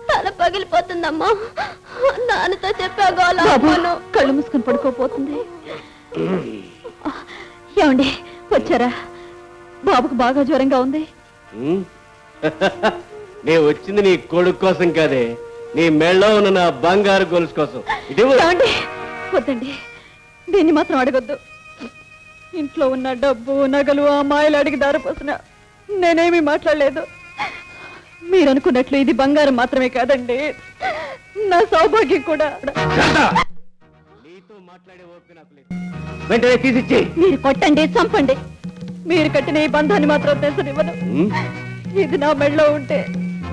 తల పగిలిపోతుందమ్మా. నాన్నతో చెప్పాగో కళ్ళు మూసుకొని పడుకోపోతుంది. ఏమండి వచ్చారా? బాబుకు బాగా జ్వరంగా ఉంది. నేను వచ్చింది నీ కొడుకు కోసం కాదే, నీ మెళ్ళో ఉన్న నా బంగారు గొలుసు కోసం. ఏమండి వద్దండి, దీన్ని మాత్రం అడగొద్దు. ఇంట్లో ఉన్న డబ్బు నగలు అమ్మాయిలు అడిగి దారిపోసిన నేనేమీ మాట్లాడలేదు. మీరు అనుకున్నట్లు ఇది బంగారం మాత్రమే కాదండి, నా సౌభాగ్యం కూడా. నీతో మాట్లాడే ఓపిక నాకు లేదు. వెంటనే తీసిచ్చి. మీరు కొట్టండి, చంపండి, మీరు కట్టిన ఈ బంధాన్ని మాత్రం తెంచనివ్వను. ఇది నా మెళ్ళో ఉంటే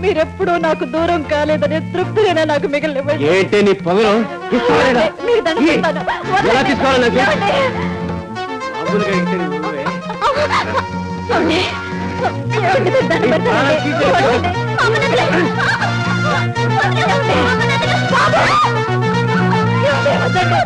మీరెప్పుడూ నాకు దూరం కాలేదనే తృప్తిగానే నాకు మిగిలివ్వండి. ఏంటి నీ పొగరు? మీరు దండం పెడతాను. ఎలా తీసుకోవాలి నాకు? ఏమండి? ఏమండి? ఏమండి, మీరు దండం పెడతానండి. ఏమండి? అమ్మనండి. బాబు! ఏమండి, వద్దండి.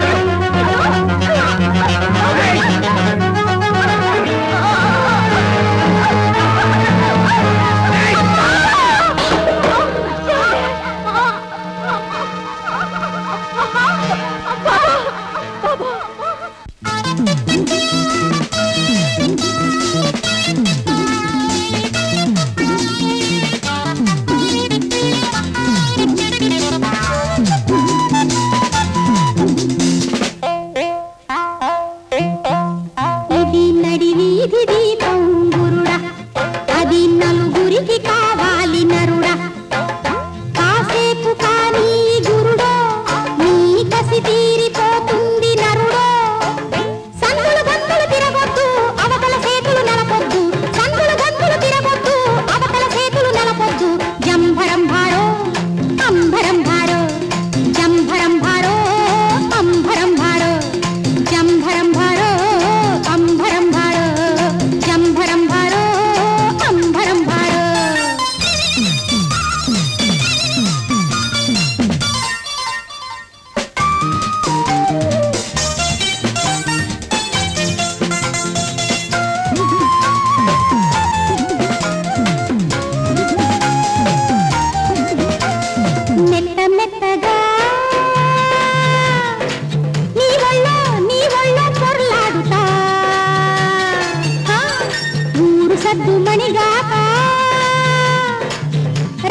సద్దుమణిగాక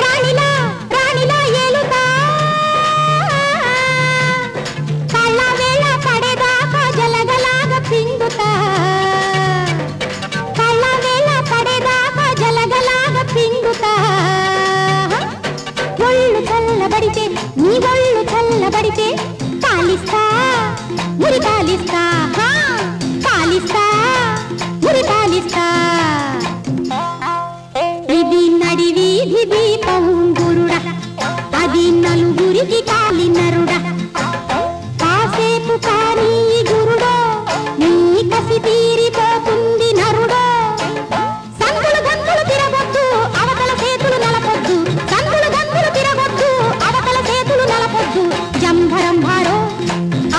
రాణిలా రాణిలా ఏలుతా కళ్ళ వేళ పడేదాకా జలగలాగా పిండుతా కళ్ళ వేళ పడేదాకా జలగలాగా పిండుతా ఒళ్ళు చల్లబడితే నీ ఒళ్ళు చల్లబడితే పాలిస్తా మురి పాలిస్తా పాలిస్తా మురి పాలిస్తా ఇది నడివీధి దీపం గురుడా అది నలుగురికి కాలినరుడా కాసేపు కానీ గురుడో నీ కసి తీరిపోతుంది నరుడో సంగులు గంగులు తిరగొద్దు అవతల చేతులు నలపొద్దు సంగులు గంగులు తిరగొద్దు అవతల చేతులు నలపొద్దు జంభరం భారో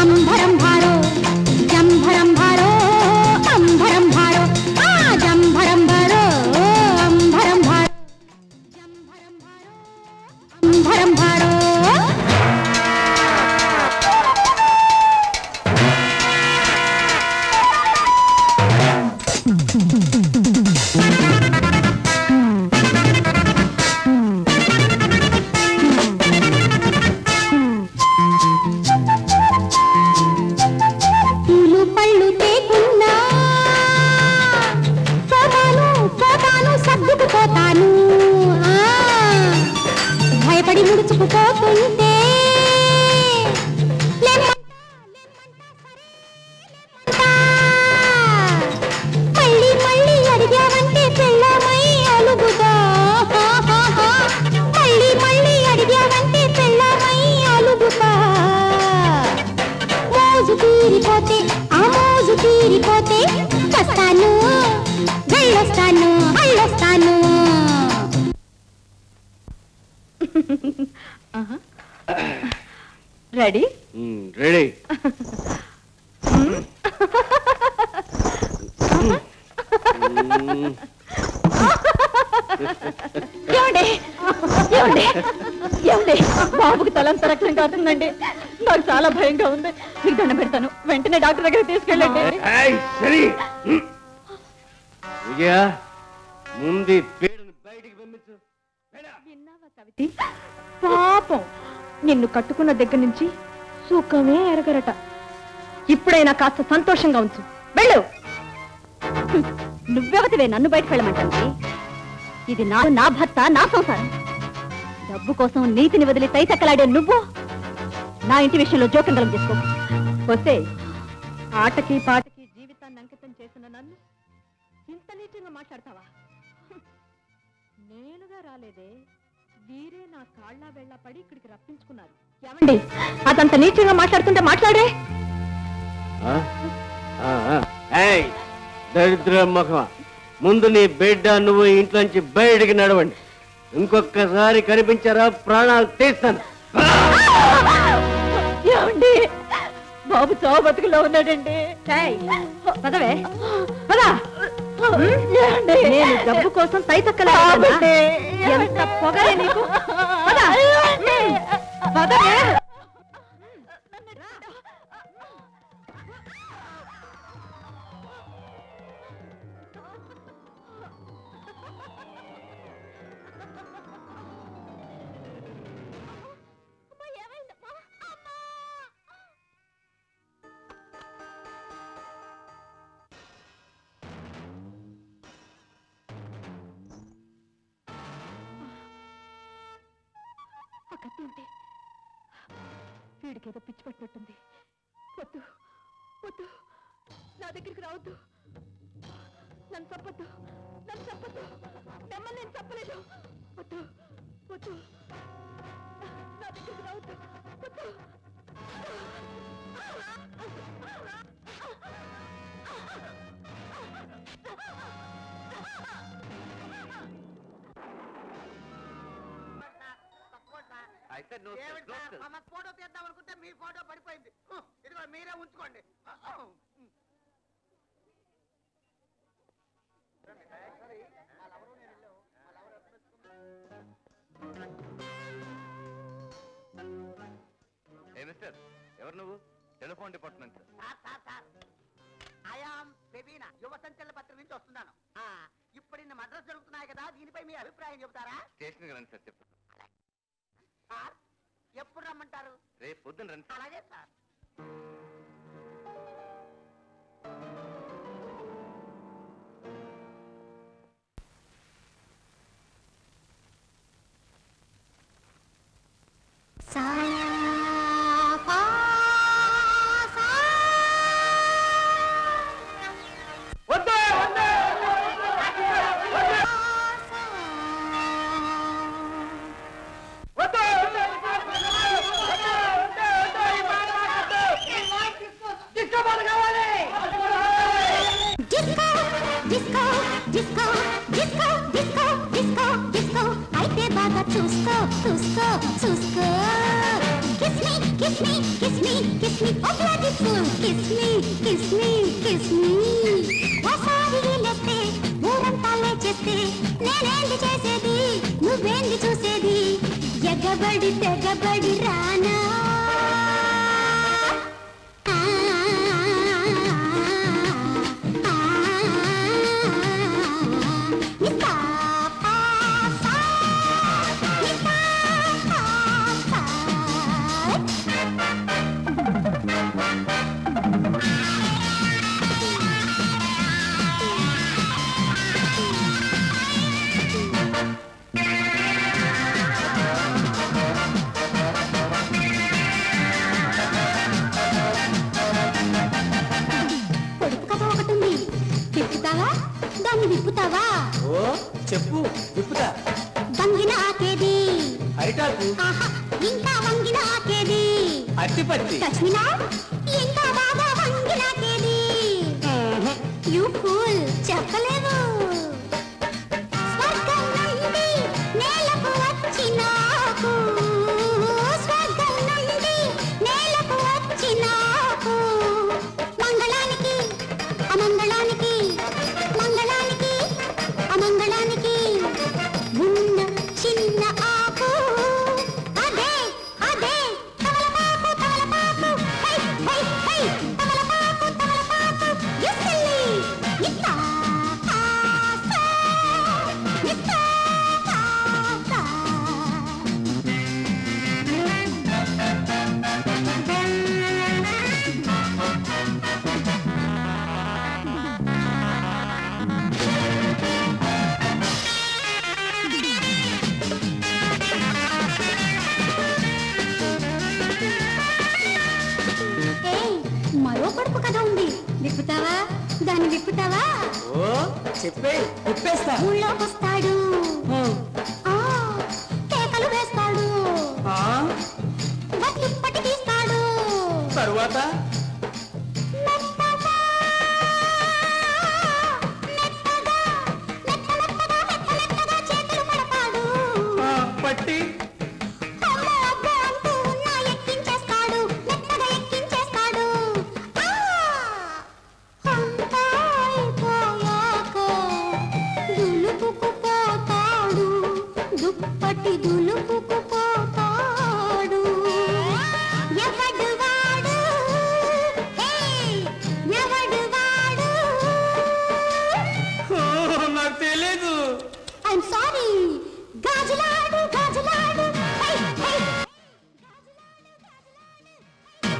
అంబరం భారో జంభరం భారో అంబరం భారో జంభరం భారో అంబరం భారో జంభరం భారో అంబరం భారో పూలు పళ్ళు తేకున్నా పోతాను పోతాను సర్దుకుపోతాను భయపడి ముడుచుకుపోతుంటే మళ్ళీ మళ్ళీ అడిగావంటే పెళ్ళమై అలుగుదా మళ్ళీ మళ్ళీ అడిగావంటే పెళ్ళమై అలుగుతా మోజు తీరిపోతే ఆ మోజు తీరిపోతే వస్తాను వెళ్ళొస్తాను వెళ్ళొస్తాను రెడీ రెడీ ఏమండి ఏమండి ఏమండి బాబుకి తలంత రక్తం కాతుందండి నాకు చాలా భయంగా ఉంది మీకు దండం పెడతాను వెంటనే డాక్టర్ దగ్గర తీసుకెళ్ళండి సరే విజయ ముందు పేరుని బయటికి పంపించు విన్నావా కవితి పాపం నిన్ను కట్టుకున్న దగ్గర నుంచి సుఖమే ఎరగరట ఇప్పుడైనా కాస్త సంతోషంగా ఉంచు వెళ్ళు నువ్వెవతివే నన్ను బయటకు వెళ్ళమంటుంది ఇది నా భర్త నా సంసారం డబ్బు కోసం నీతిని వదిలి తైతక్కలాడే నువ్వు నా ఇంటి విషయంలో జోక్యంగలం చేసుకో వస్తే ఆటకి పాటకి జీవితాన్ని అంకితం చేసిన నన్ను ఇంత నీచంగా మాట్లాడతావా నేనుగా రాలేదే వీరే నా కాళ్ళ వెళ్ళ పడి ఇక్కడికి రప్పించుకున్నారు ఏమండి అదంత నీచంగా మాట్లాడుతుంటే మాట్లాడే దరిద్ర ముఖమా ముందు నీ బిడ్డ నువ్వు ఇంట్లోంచి బయటికి నడవండి ఇంకొకసారి కనిపించారా ప్రాణాలు తీస్తాను ఏమండి బాబు చావు బతుకులో ఉన్నాడండి పదవే పదా నేను డబ్బు కోసం తైతక్కలే ఎంత పొగరే నీకు పదవే కత్తుంటే వీడికేదో పిచ్చి పట్టినట్టుంది వద్దు వద్దు నా దగ్గరికి రావద్దు నన్ను చంపద్దు నన్ను చంపద్దు మిమ్మల్ని నేను చంపలేదు వద్దు వద్దు నా దగ్గరికి రావద్దు వద్దు ఫోటో తీద్దాం అనుకుంటే మీ ఫోటో పడిపోయింది ఇదిగో మీరే ఉంచుకోండి ఎవరు నువ్వు? Telephone department. ఐ యామ్ బెబీనా యువ సంచలన పత్రిక నుంచి వస్తున్నాను. ఇప్పుడు మీ అభిప్రాయం చెబుతారా? స్టేషన్కి రండి సార్ చెప్తాను. సార్ ఎప్పుడు రమ్మంటారు? రేపు పొద్దున్న రండి సార్. అలాగే sir. Disco disco disco disco disco disco అయితే బాగా చూసుకో చూసుకో చూసుకో kiss me kiss me kiss me kiss me oh bloody fool kiss me kiss me kiss me ఒకసారి లేస్తే ఊరంతా లేచేస్తే నేనేంది చేసేది నువ్వేంది చూసేది ఎగబడి తెగబడి రానా దాన్ని విప్పుతావా? ఓ చెప్పు విప్పుతా. వంగిన ఆకేది అరిటాకు. ఇంకా వంగిన ఆకేది అట్టిపత్తి. కశ్మినా ఇంకా బాగా వంగిన ఆకేది యూ ఫూల్ చెప్పలేవు. స్వర్గం నుండి నేలకు వచ్చినాకు స్వర్గం నుండి నేలకు వచ్చినాకు మంగళానికి అమంగళానికి మంగళానికి అమంగళానికి ఉన్న చిన్న ఆకు అదే అదే తమలపాకు తమలపాకు హై హై హై తమలపాకు తమలపాకు ఎస్సెల్లి ఇత్తా ఆసా ఇత్తా ఆసా మరో కడుపు కథ ఉంది విప్పుతావా? దాన్ని విప్పుతావా? ఓ చెప్పే విప్పేస్తా. ఊళ్ళోకి వస్తాడు కేకలు వేస్తాడు బట్టి తీస్తాడు తరువాత మెత్తగా మెత్తగా మెత్త మెత్తగా మెత్త మెత్తగా చేతులు పడతాడు పట్టి అమ్మో అబ్బో అంటూ నా ఎక్కించేస్తాడు మెత్తగా ఎక్కించేస్తాడు అంతా అయిపోయాక దులుపుకుపోతాడు దుప్పటి దులుపుకుపోతాడు ఎవడు వాడు ఎవడు వాడు నాకు తెలీదు. ఐఎమ్ సారీ గాజులాడు గాజులాడు hi hi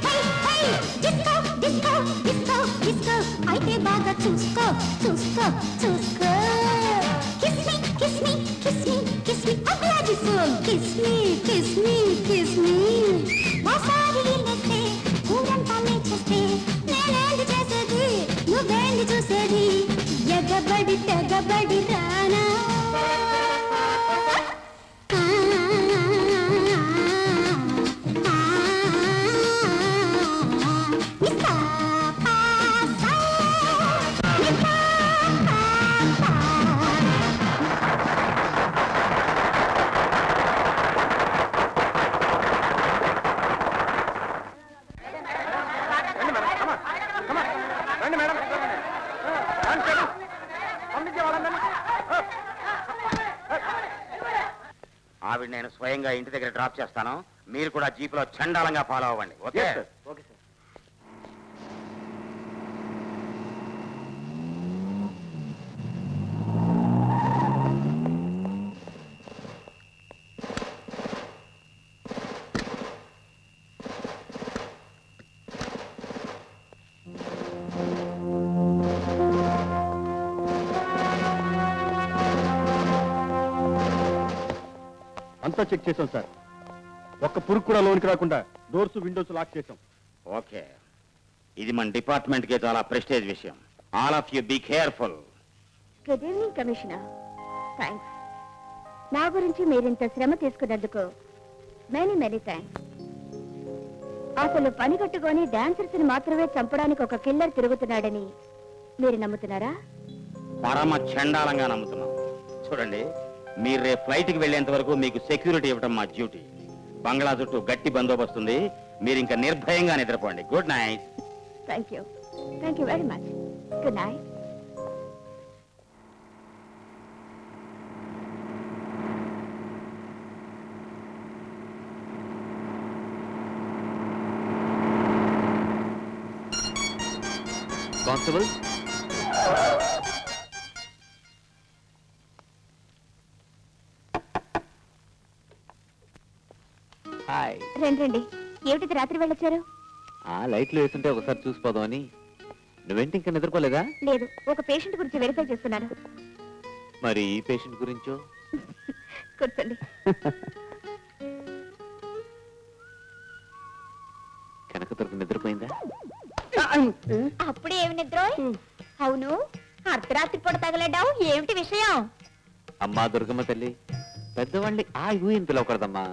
hi hi disco disco disco disco అయితే బాగా చూసుకో చూసుకో చూసుకో kiss me kiss me kiss me kiss me oh bloody fool kiss me kiss me kiss me ఒకసారి లేస్తే ఊరంతా లేచేస్తే నేనేంది చేసేది నువ్వేంది చూసేది ఎగబడి తెగబడి రానా రండి మేడం పంపించే వాళ్ళందరినీ. ఆవిడ నేను స్వయంగా ఇంటి దగ్గర డ్రాప్ చేస్తాను. మీరు కూడా జీపులో చండాలంగా ఫాలో అవ్వండి. Okay okay sir. అంతా చెక్ చేసాం సార్. ఒక్క పురుగు కూడా లోనికి రాకుండా డోర్స్ విండోస్ లాక్ చేసాం. ఓకే, ఇది మన డిపార్ట్మెంట్కి చాలా ప్రెస్టేజ్ విషయం. All of you be careful. Good evening commissioner. Thanks. నా గురించి మీరింత శ్రమ తీసుకున్నందుకు మెనీ మెనీ థ్యాంక్స్. అసలు పని కట్టుకొని డాన్సర్స్ ని మాత్రమే చంపడానికి ఒక కిల్లర్ తిరుగుతున్నాడని మీరు నమ్ముతున్నారా? పరమ చండాలంగా నమ్ముతున్నాం. చూడండి, మీరు రేపు ఫ్లైట్కి వెళ్ళేంత వరకు మీకు సెక్యూరిటీ ఇవ్వడం మా డ్యూటీ. బంగ్లా చుట్టూ గట్టి బందోబస్తుంది. మీరు ఇంకా నిర్భయంగా నిద్రపోండి. Good night. Thank you very much. Good night. Constable, hi. రండి. ఏమిటిది రాత్రి వెళ్ళొచ్చారు? లైట్లు వేస్తుంటే ఒకసారి చూసిపోదామని. నువ్వేంటి ఇంకా నిద్రపోలేదా? లేదు, ఒక పేషెంట్ గురించి వెరిఫై చేస్తున్నాను. మరి ఈ పేషెంట్ గురించో? కూర్చోండి. కనకదుర్గ నిద్రపోయిందా? అప్పుడే ఏమి నిద్ర? అవును, అర్ధరాత్రి పూట తగలడ్డావు, ఏమిటి విషయం? అమ్మా దుర్గమ్మ తల్లి, పెద్దవాళ్ళని ఆ ఊయని పిలవకూడదమ్మా.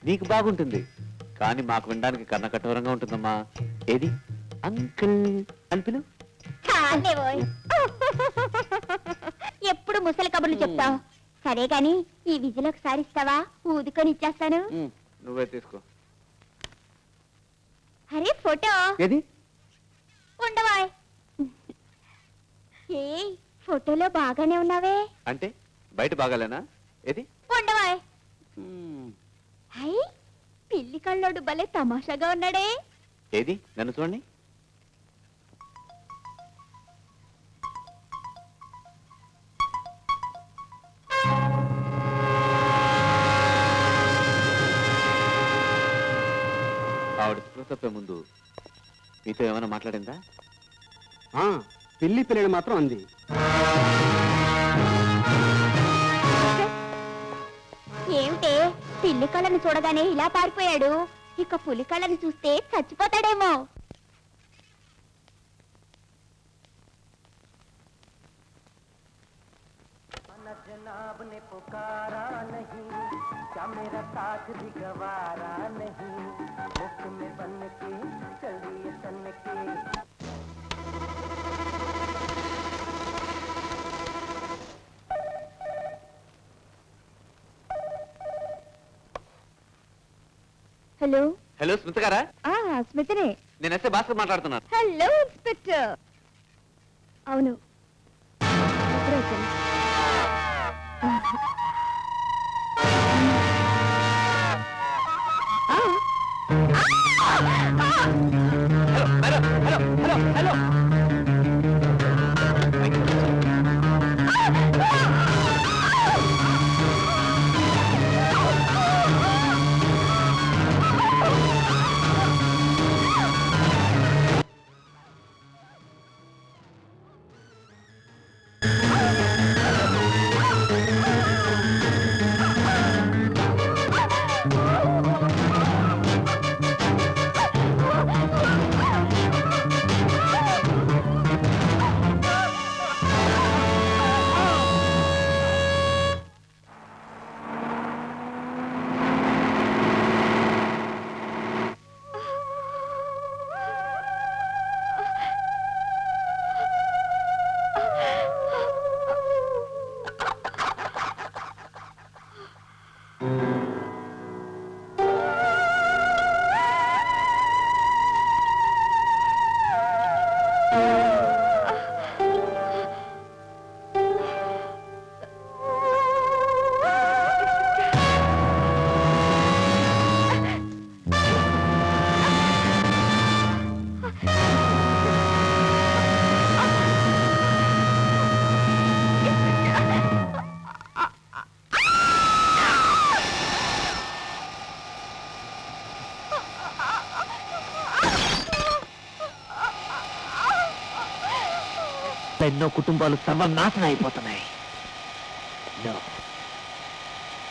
నీకు బాగుంటుంది, కానీ మాకు వినడానికి కన్న కఠోరంగా ఉంటుందమ్మా. ఏది అంకుల్ అని పిలు. ఎప్పుడు ముసలి కబుర్లు చెప్తావు. సరే గాని ఈ విజిల్ ఒకసారి ఇస్తావా? ఊదుకొని ఇచ్చేస్తాను. నువ్వే తీసుకో. అరే ఫోటో ఏది? ఉండవాయ్. ఏ ఫోటోలో బాగానే ఉన్నావే. అంటే బయట బాగాలేనా? ఏది? ఉండవాయ్. హై, పిల్లి కళ్ళోడు భలే తమాషాగా ఉన్నాడే. ఏది? నన్ను చూడండి. ఆవిడ స్పృహ తప్పే ముందు మీతో ఏమైనా మాట్లాడిందా? పిల్లి పిల్లడు మాత్రం అంది. ఏమిటే, పిల్లి కళ్ళని చూడగానే ఇలా పారిపోయాడు. ఇక పులి కళ్ళని చూస్తే చచ్చిపోతాడేమో. जनाब ने पुकारा नहीं, क्या मेरा साथ भी गवारा नहीं, मुख में बन के चलिए तन के. హలో. హలో, స్మిత గారా? స్మితనే. నేను ఎస్ఐ భాస్కర్ మాట్లాడుతున్నాను. Hello inspector. అవును, ఇప్పుడే వచ్చాను. ఎన్నో కుటుంబాలు సర్వనాశనం అయిపోతున్నాయి.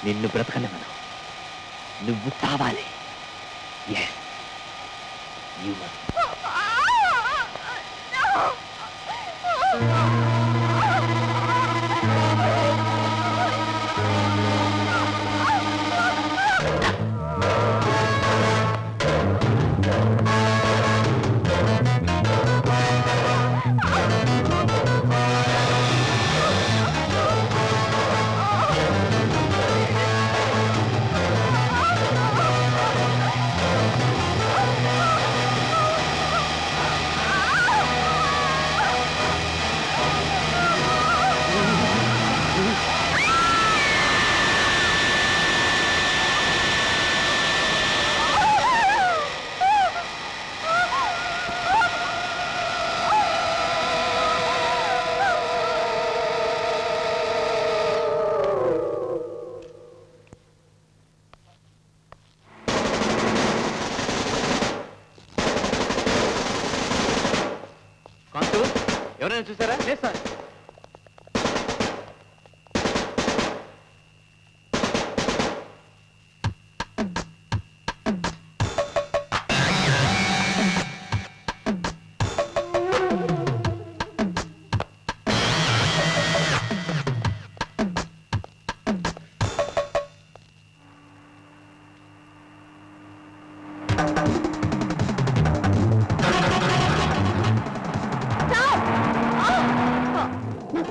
నిన్ను బ్రతకనివ్వను. నువ్వు కావాలి. Yes. You must. ఎవరైనా చూసారా? లేదు సార్.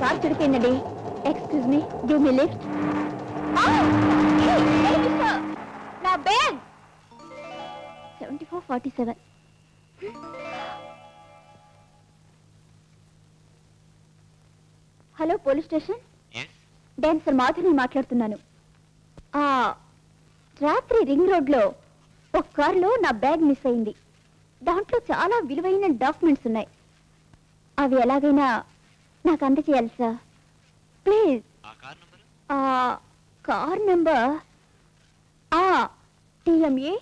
కార్ చెడిపోయిందండి. Excuse me, give me lift. నా bag 7447. Hello, police station. Dancer Madhuri మాట్లాడుతున్నాను. రాత్రి రింగ్ రోడ్లో ఒక కార్లో నా బ్యాగ్ మిస్ అయింది. దాంట్లో చాలా విలువైన డాక్యుమెంట్స్ ఉన్నాయి. అవి ఎలాగైనా నాకు అందచేయాలి sir, please. Car number TMA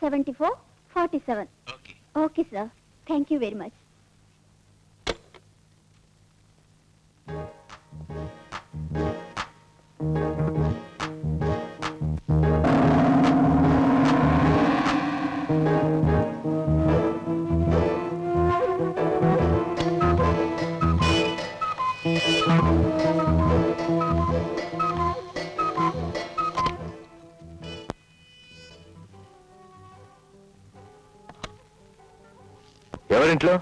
7447. Okay sir, thank you very much. ఎవరింట్లో?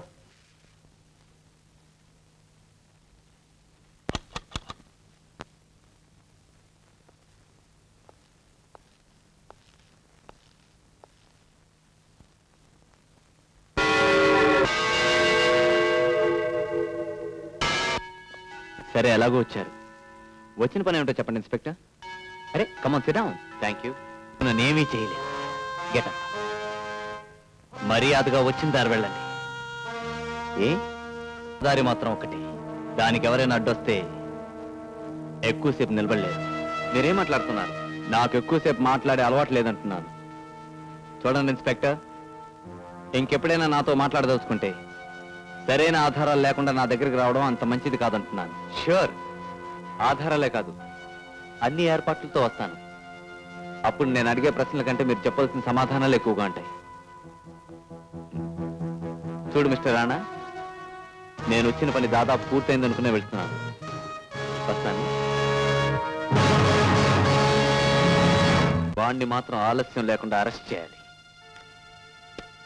సరే, ఎలాగో వచ్చారు. వచ్చిన పని ఏమిటో చెప్పండి ఇన్స్పెక్టర్. అరే come on sit down. Thank you. నేనేమీ చేయలేదు. Get up. మర్యాదగా వచ్చిన దారి వెళ్ళండి. ఏ దారి మాత్రం ఒకటి, దానికి ఎవరైనా అడ్డొస్తే ఎక్కువసేపు నిలబడలేదు. మీరేం మాట్లాడుతున్నారు? నాకు ఎక్కువసేపు మాట్లాడే అలవాటు లేదంటున్నాను. చూడండి ఇన్స్పెక్టర్, ఇంకెప్పుడైనా నాతో మాట్లాడదలుచుకుంటే సరైన ఆధారాలు లేకుండా నా దగ్గరికి రావడం అంత మంచిది కాదంటున్నాను. ష్యూర్, ఆధారాలే కాదు, అన్ని ఏర్పాట్లతో వస్తాను. అప్పుడు నేను అడిగే ప్రశ్నల కంటే మీరు చెప్పాల్సిన సమాధానాలు ఎక్కువగా ఉంటాయి. చూడు మిస్టర్ రాణా, నేను వచ్చిన పని దాదాపు పూర్తయిందనుకునే వెళ్తున్నాను. వస్తాను. వాణ్ణి మాత్రం ఆలస్యం లేకుండా అరెస్ట్ చేయాలి.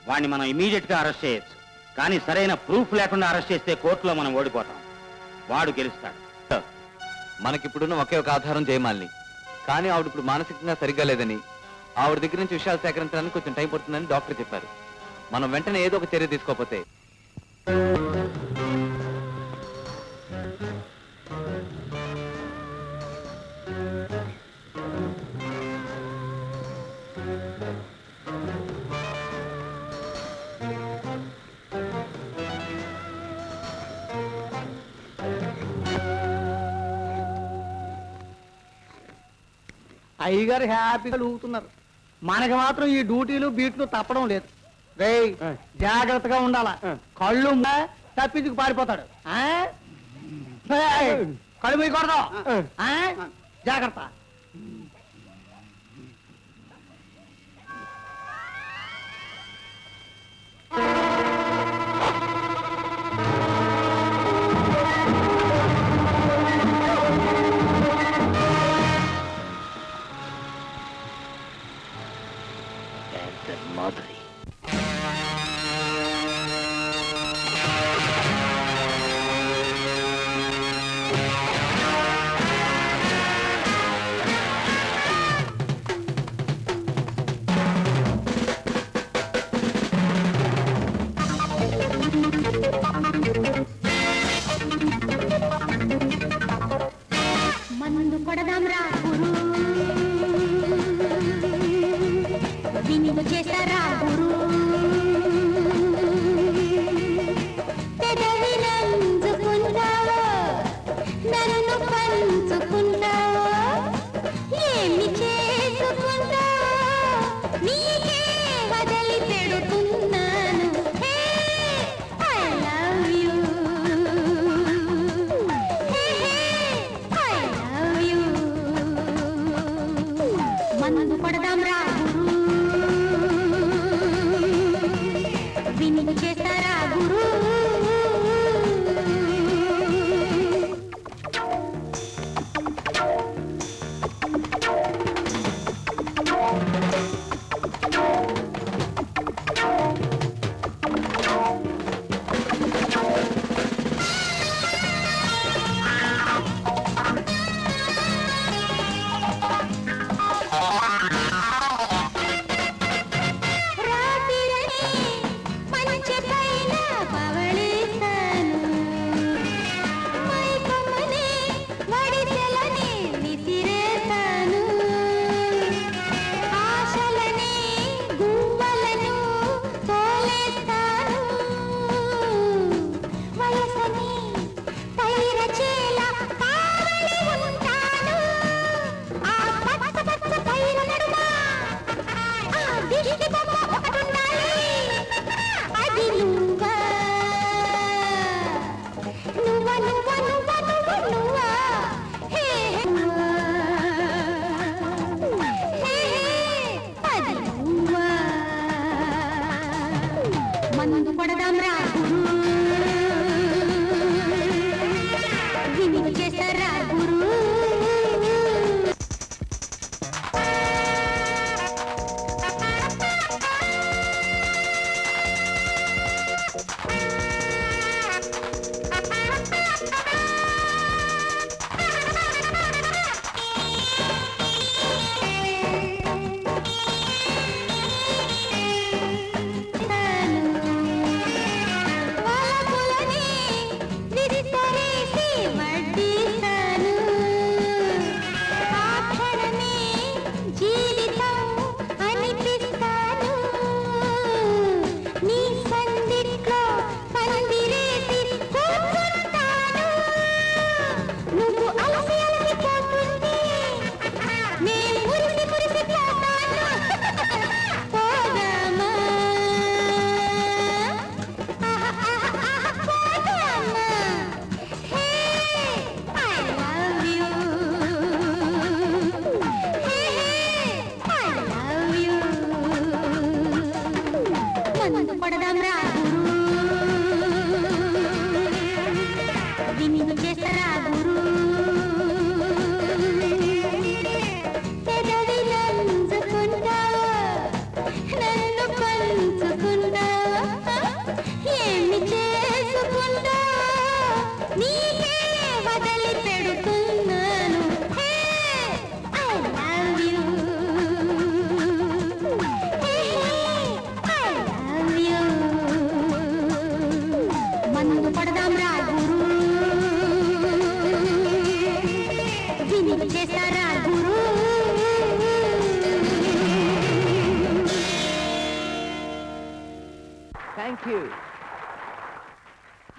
వాణ్ణి మనం ఇమీడియట్ గా అరెస్ట్ చేయొచ్చు, కానీ సరైన ప్రూఫ్ లేకుండా అరెస్ట్ చేస్తే కోర్టులో మనం ఓడిపోతాం. వాడు గెలుస్తాడు. మనకిప్పుడున్న ఒకే ఒక ఆధారం జయమాలిని. కానీ ఆవిడ ఇప్పుడు మానసికంగా సరిగ్గా లేదని, ఆవిడ దగ్గర నుంచి విషయాలు సేకరించడానికి కొంచెం టైం పడుతుందని డాక్టర్ చెప్పారు. మనం వెంటనే ఏదో ఒక చర్య తీసుకోకపోతే అయ్యగారు హ్యాపీగా ఊగుతున్నారు. మనకి మాత్రం ఈ డ్యూటీలు బీట్లు తప్పడం లేదు. రేయ్, జాగ్రత్తగా ఉండాలా. కళ్ళు తప్పించుకు పారిపోతాడు. కళ్ళు మూయకూడదు. జాగ్రత్త. కొడదాంరా గురు వినిలు చేస్తారా గురు పెదవిలందుకుంటావో నన్ను పంచుకుంటావో ఏమి చేసుకుంటావో నీకే వదిలి పెడుతున్నాను ఐ లవ్ యూ మందు కొడదాంరా గురు విని చేస్తారా గురు మందు కొడదాంరా గురు విని చేస్తారా గురు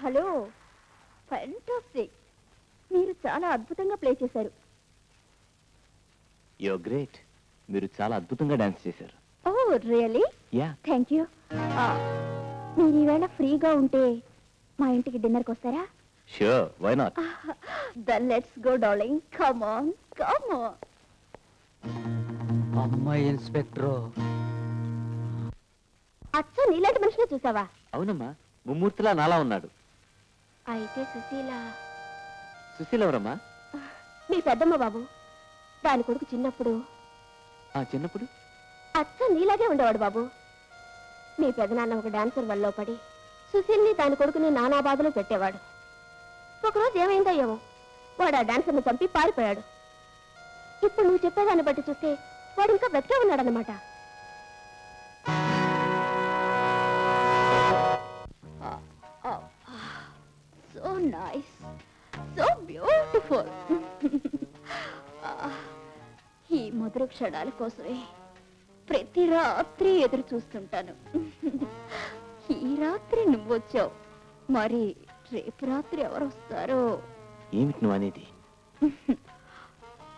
హలో ఫెంటాస్టిక్ మీరు చాలా అద్భుతంగా ప్లే చేశారు యు గ్రేట్ మీరు చాలా అద్భుతంగా డాన్స్ చేశారు oh really yeah thank you మీరు ఈవేళ ఫ్రీగా ఉంటే మా ఇంటికి డిన్నర్కి వస్తారా sure why not then let's go darling come on అమ్మాయి ఇన్స్పెక్టర్ అచ్చ నీలాంటి మనిషిని చూసావా అవునమ్మా ముమ్మూర్తిలా నాలా ఉన్నాడు అయితే సుశీల ఎవరమ్మా మీ పెద్దమ్మ బాబు దాని కొడుకు చిన్నప్పుడు చిన్నప్పుడు అచ్చ నీలాగే ఉండేవాడు బాబు మీ పెదనాన్న ఒక డాన్సర్ వల్ల పడి సుశీల్ని దాని కొడుకుని నానా బాధలో పెట్టేవాడు ఒకరోజు ఏమైందో ఏమో వాడు ఆ డాన్సర్ని చంపి పారిపోయాడు ఇప్పుడు నువ్వు చెప్పేదాన్ని బట్టి చూస్తే వాడు ఇంకా బ్రతికే ఉన్నాడన్నమాట So nice, so beautiful. మధుర క్షణాల కోసమే ప్రతి రాత్రి ఎదురు చూస్తుంటాను. ఈ రాత్రి నువ్వు వచ్చావు, మరి రేపు రాత్రి ఎవరు వస్తారో? ఏమిటి నువ్వు అనేది?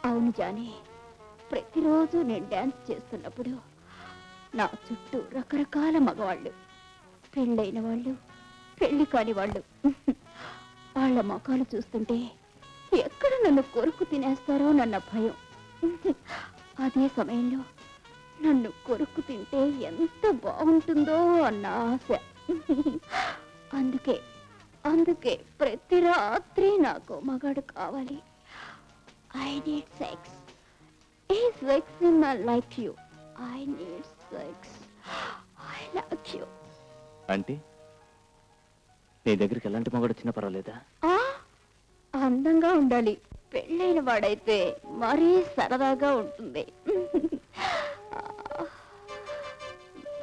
అవును జానీ, ప్రతిరోజు నేను డాన్స్ చేస్తున్నప్పుడు నా చుట్టూ రకరకాల మగవాళ్ళు, పెళ్ళైన వాళ్ళు, పెళ్లి కాని వాళ్ళు. వాళ్ళ ముఖాలు చూస్తుంటే ఎక్కడ నన్ను కొరుకు తినేస్తారో నన్న భయం. అదే సమయంలో నన్ను కొరుకు తింటే ఎంత బాగుంటుందో అన్న ఆశ. అందుకే ప్రతి రాత్రి నాకు మగాడు కావాలి. I need sex. ఈ sex I like you. I need sex. I like you. అంటే నీ దగ్గరికి ఎలాంటి మగాడు వచ్చినా పర్వాలేదా? అందంగా ఉండాలి. పెళ్ళైన వాడైతే మరీ సరదాగా ఉంటుంది.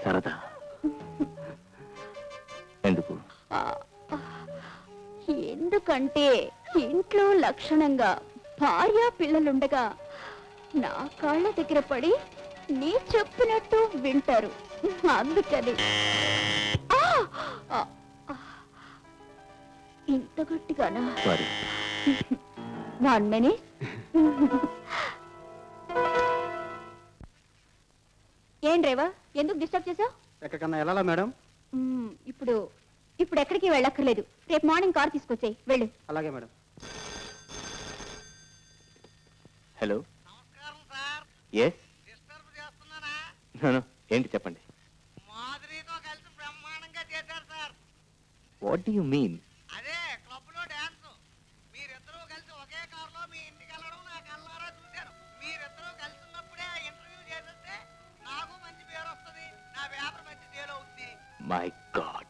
సరదా ఎందుకు? ఎందుకంటే ఇంట్లో లక్షణంగా భార్య పిల్లలుండగా నా కాళ్ళ దగ్గర పడి నీ చెప్పినట్టు వింటారు. అందుకని ఇంత గట్టిగానా? 1 minute. ఏం డ్రైవర్, ఎందుకు డిస్టర్బ్ చేసావు? ఎక్కడికన్నా వెళ్ళాలా మేడం? ఇప్పుడు ఎక్కడికి వెళ్ళక్కర్లేదు. రేపు మార్నింగ్ కార్ తీసుకొచ్చాయి, వెళ్ళు. అలాగే మేడం. హలో. ఎస్. ఏంటి చెప్పండి. మాధురితో కలిసి బ్రహ్మాండంగా చేశారు sir. What do you mean? అదే క్లబ్ లో డాన్స్. మీరిద్దరూ కలిసి ఒకే కారులో మీ ఇంటికి వెళ్ళడం నా కళ్ళారా చూశాను. మీరిద్దరూ కలిసి ఉన్నప్పుడే ఇంటర్వ్యూ చేసేస్తే నాకు మంచి పేరు వస్తుంది, నా వ్యాపారం మంచి సేల్ అవుతుంది. My god.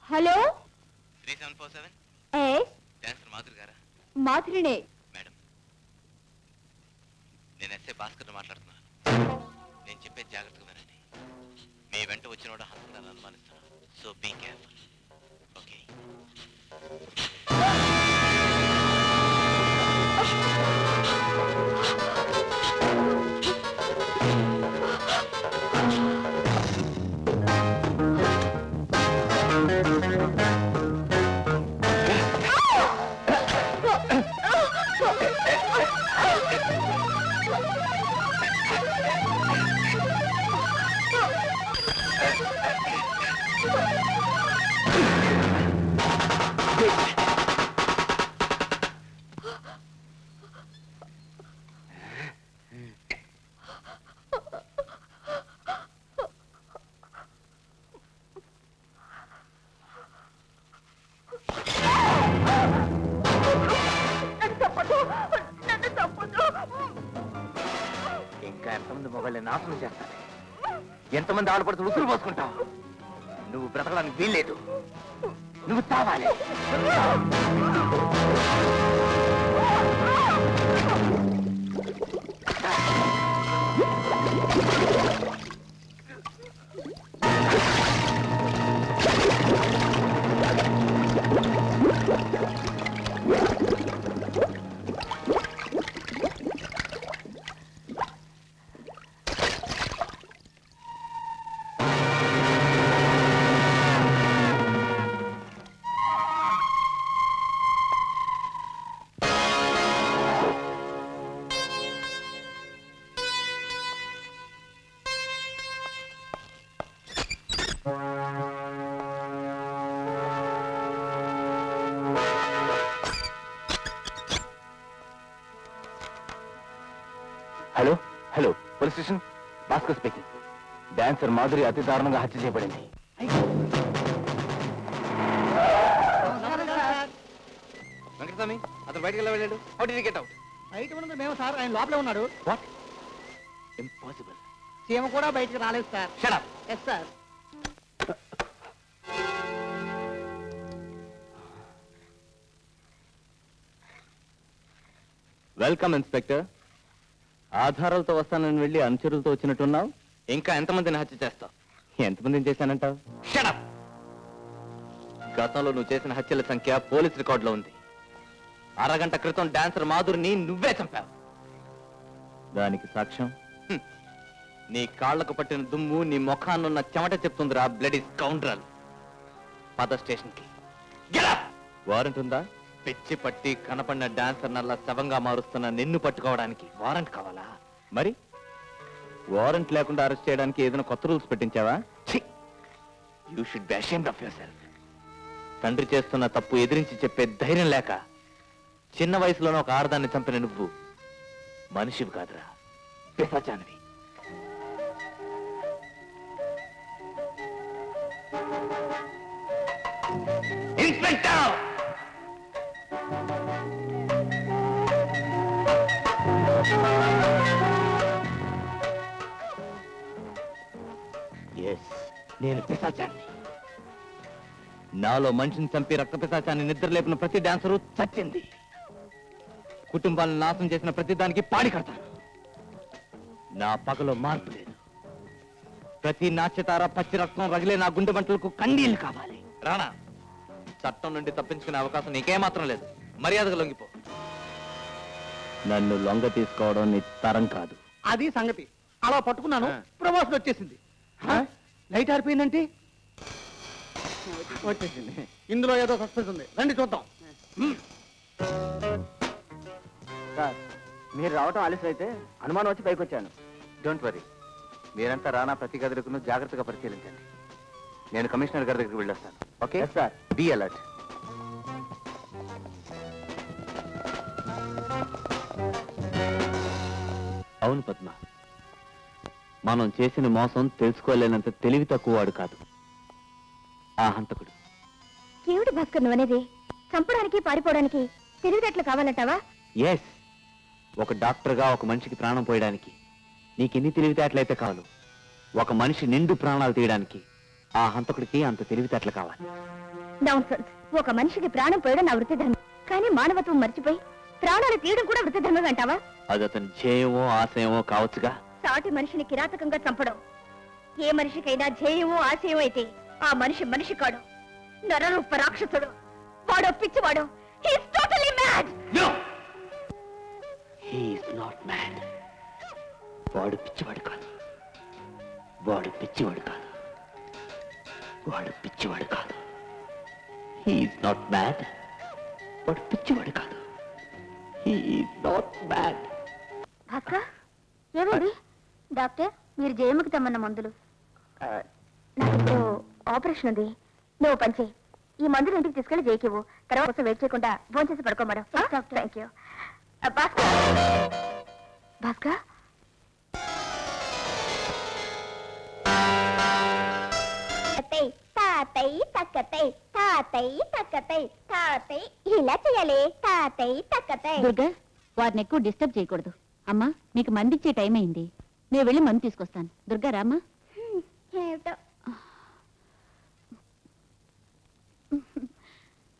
Hello. 3747. Dancer Madhuri గారా? మాధురినే మేడం, నేను ఎస్ఏ భాస్కర్ మాట్లాడుతున్నాను. నేను చెప్పే జాగ్రత్తగా వినండి. మీ వెంట వచ్చినోడు హంతకాలను అనుమానిస్తున్నాను. So be careful. ఓకే. ఇంకా ఎంతమంది మొబైల్ నాశనం చేస్తాను, ఎంతమంది ఆడపడుతూ ఉసురు పోసుకుంటావు. నువ్వు బ్రతకడానికి వీల్లేదు, నువ్వు చావాలి. Hello hello, police station. Bhaskar speaking. Dancer Madhuri అతి దారుణంగా హత్య చేయబడింది. వెంకటస్వామి, అతను బయటకు వెళ్ళాడు. How did he get out? బయట ఉన్నది మేము సార్, ఆయన లోపలే ఉన్నాడు. వాట్? ఇంపాసిబుల్. చీమ కూడా బయటికి రాలేదు సార్. Shut up. Yes sir. Welcome inspector. ఆధారాలతో వస్తానని వెళ్ళి అనుచరులతో వచ్చినట్టున్నావు. ఇంకా ఎంతమందిని హత్య చేస్తావు? ఎంతమందిని చేశానంటావు? Shut up. గతంలో నువ్వు చేసిన హత్యల సంఖ్య పోలీస్ రికార్డులో ఉంది. అరగంట క్రితం డాన్సర్ మాధురిని నువ్వే చంపావు. దానికి సాక్ష్యం నీ కాళ్లకు పట్టిన దుమ్ము నీ ముఖాన్నున్న చెమట చెప్తుందిరా బ్లడీ స్కౌండ్రల్. పద స్టేషన్కి. వారెంట్ ఉందా? పిచ్చి పట్టి కనపడిన డాన్సర్ నల్లా శవంగా మారుస్తున్న నిన్ను పట్టుకోవడానికి వారెంట్ కావాలా? మరి వారెంట్ లేకుండా అరెస్ట్ చేయడానికి ఏదైనా కొత్త రూల్స్ పెట్టించావా? You should be ashamed of yourself. తండ్రి చేస్తున్న తప్పు ఎదిరించి చెప్పే ధైర్యం లేక చిన్న వయసులోనే ఒక ఆడదాన్ని చంపిన నువ్వు మనిషివి కాదురా, పిశాచానివి. ఇన్స్పెక్టర్! నేను పిశాచాన్ని. నాలో మనిషిని చంపి రక్త పిశాచాన్ని నిద్రలేపిన ప్రతి డాన్సరు చచ్చింది. కుటుంబాలను నాశనం చేసిన ప్రతి దానికి పాడి కడతాను. నా పగలో మార్పు లేదు. ప్రతి నాట్యతార పచ్చి రక్తం రగిలే నా గుండె మంటలకు కన్నీళ్లు కావాలి. రాణా, చట్టం నుండి తప్పించుకునే అవకాశం నీకేమాత్రం లేదు. మర్యాదగా లొంగిపో. నన్ను లొంగ తీసుకోవడం నీ తరం కాదు. అది సంగతి. అలా పట్టుకున్నాను, ప్రమోషన్ వచ్చేసింది. లైట్ ఆరిపోయిందంటే వచ్చేసింది. ఇందులో ఏదో సస్పెన్స్ ఉంది, రండి చూద్దాం. సార్, మీరు రావటం ఆలస్యం అయితే అనుమానం వచ్చి పైకి వచ్చాను. డోంట్ వరీ, మీరంతా రానా ప్రతి గదులను జాగ్రత్తగా పరిశీలించండి. నేను కమిషనర్ గారి దగ్గరికి వెళ్ళొస్తాను. Okay sir, be alert. అవును పద్మ, మనం చేసిన మోసం తెలుసుకోలేనంత తెలివి తక్కువ వాడు కాదు ఆ హంతకుడు. ఏమిటి భాస్కర్ నువ్వనేది? చంపడానికి పారిపోవడానికి తెలివితేటలు కావాలంటావా? ఎస్, ఒక డాక్టర్గా ఒక మనిషికి ప్రాణం పోయడానికి నీకెన్ని తెలివితేటలయితే కావాలి, ఒక మనిషి నిండు ప్రాణాలు తీయడానికి ఆ హంతకుడికి అంత తెలివితేటలు కావాలి. నాన్సెన్స్. ఒక మనిషికి ప్రాణం పోయడం నా వృత్తి ధర్మం, కానీ మానవత్వం మర్చిపోయి ప్రాణాలు తీయడం కూడా వృత్తి ధర్మం అంటావా? అది అతని ధ్యేయమో ఆశయమో కావచ్చుగా. సాటి మనిషిని కిరాతకంగా చంపడం ఏ మనిషికైనా ధ్యేయమో ఆశయం అయితే ఆ మనిషి మనిషి కాడు, నరరూప రాక్షసుడు. వాడు పిచ్చివాడు. He's totally mad. No! He is not mad. వాడు పిచ్చివాడు కాదు. వాడు పిచ్చివాడు కాదు. వాడు పిచ్చివాడు కాదు. He is not mad. వాడు పిచ్చివాడు కాదు. He is not mad. అక్క, ఏమైంది? డాక్టర్, మీరు జయమ్మకి తెమ్మన్న మందులు. నాకు ఆపరేషన్ ఉంది. నువ్వు పంచే ఈ మందులు ఇంటికి తీసుకెళ్లి జైకివ్వు. తర్వాత కోసం వెయిట్ చేయకుండా ఫోన్ చేసి పడుకో మేడం. Thank you. భాస్కర్, ఇలా చేయాలి. దుర్గా, వారిని ఎక్కువ డిస్టర్బ్ చేయకూడదు. అమ్మా, మీకు మంది ఇచ్చే టైం అయింది. నేను వెళ్ళి మందు తీసుకొస్తాను. దుర్గా రామ్మా. ఏమిటో.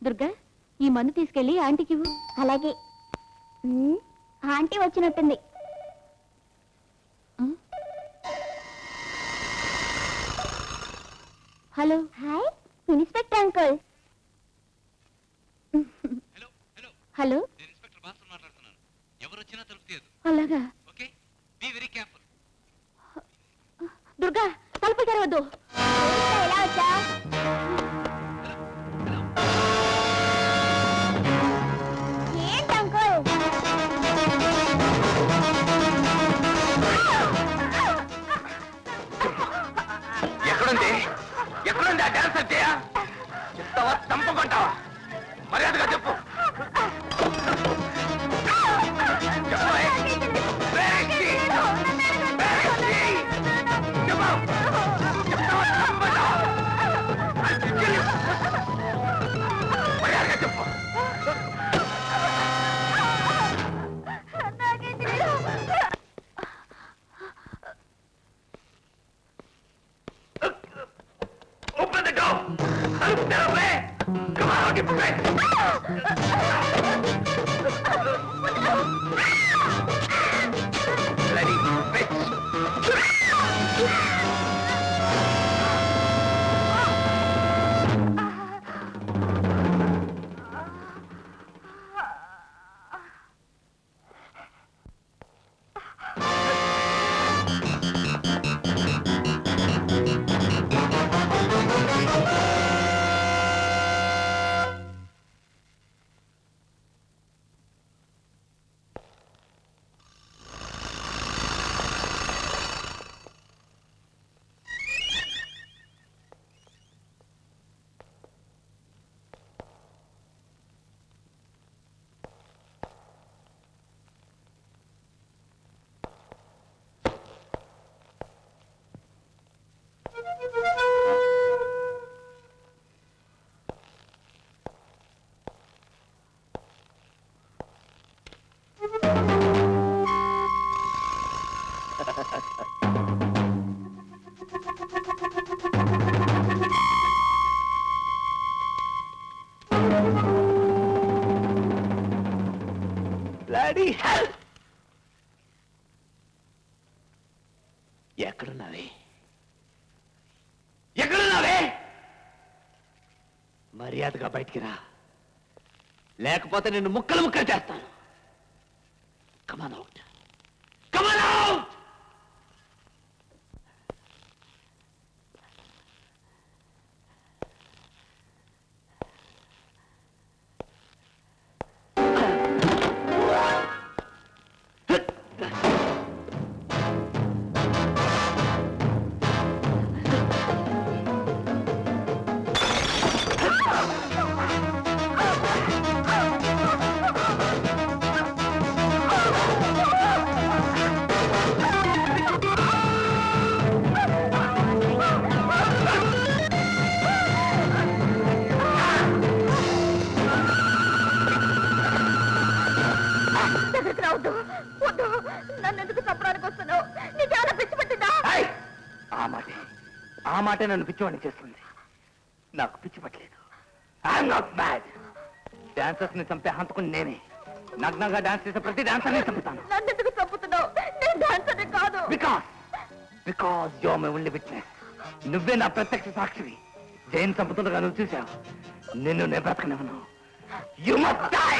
దుర్గా, ఈ మందు తీసుకెళ్ళి ఆంటీకి ఇవ్వు. అలాగే. ఆంటీ వచ్చినట్టుంది. Hello. Hi inspector uncle. Hello. అలాగా. దుర్గా, తలుపు తెరవద్దు. ఎలా వచ్చా? ఏంటి అంకుల్? ఎక్కడుంది? ఎక్కడుంది ఆ డాన్సర్ చేయా? చెప్తావా చంపకుంటావా? మర్యాదగా చెప్పు. చెప్పు. ఎక్కడున్నావే ఎక్కడున్నావే మర్యాదగా బయటికి రా లేకపోతే నిన్ను ముక్కలు ముక్కలు చేస్తాను కమాన్ అవుట్ కమాన్ అవుట్ ఆ మాటే నన్ను పిచ్చివాడిని చేస్తుంది నాకు పిచ్చి పట్టలేదు ఐఎమ్ నాట్ బ్యాడ్ డాన్సర్స్ ని చంపే హంతకుని నేనే నగ్నంగా డాన్స్ చేసే ప్రతి డాన్సర్ ని చంపుతాను నన్నెందుకు చంపుతున్నావు? నేను డాన్సర్ కాదు. Because you are my only witness. నువ్వే నా ప్రత్యక్ష సాక్షివి. జైన్ చంపుతుండగా నువ్వు చూసావు. నిన్ను నేను బ్రతకనివ్వను. You must die.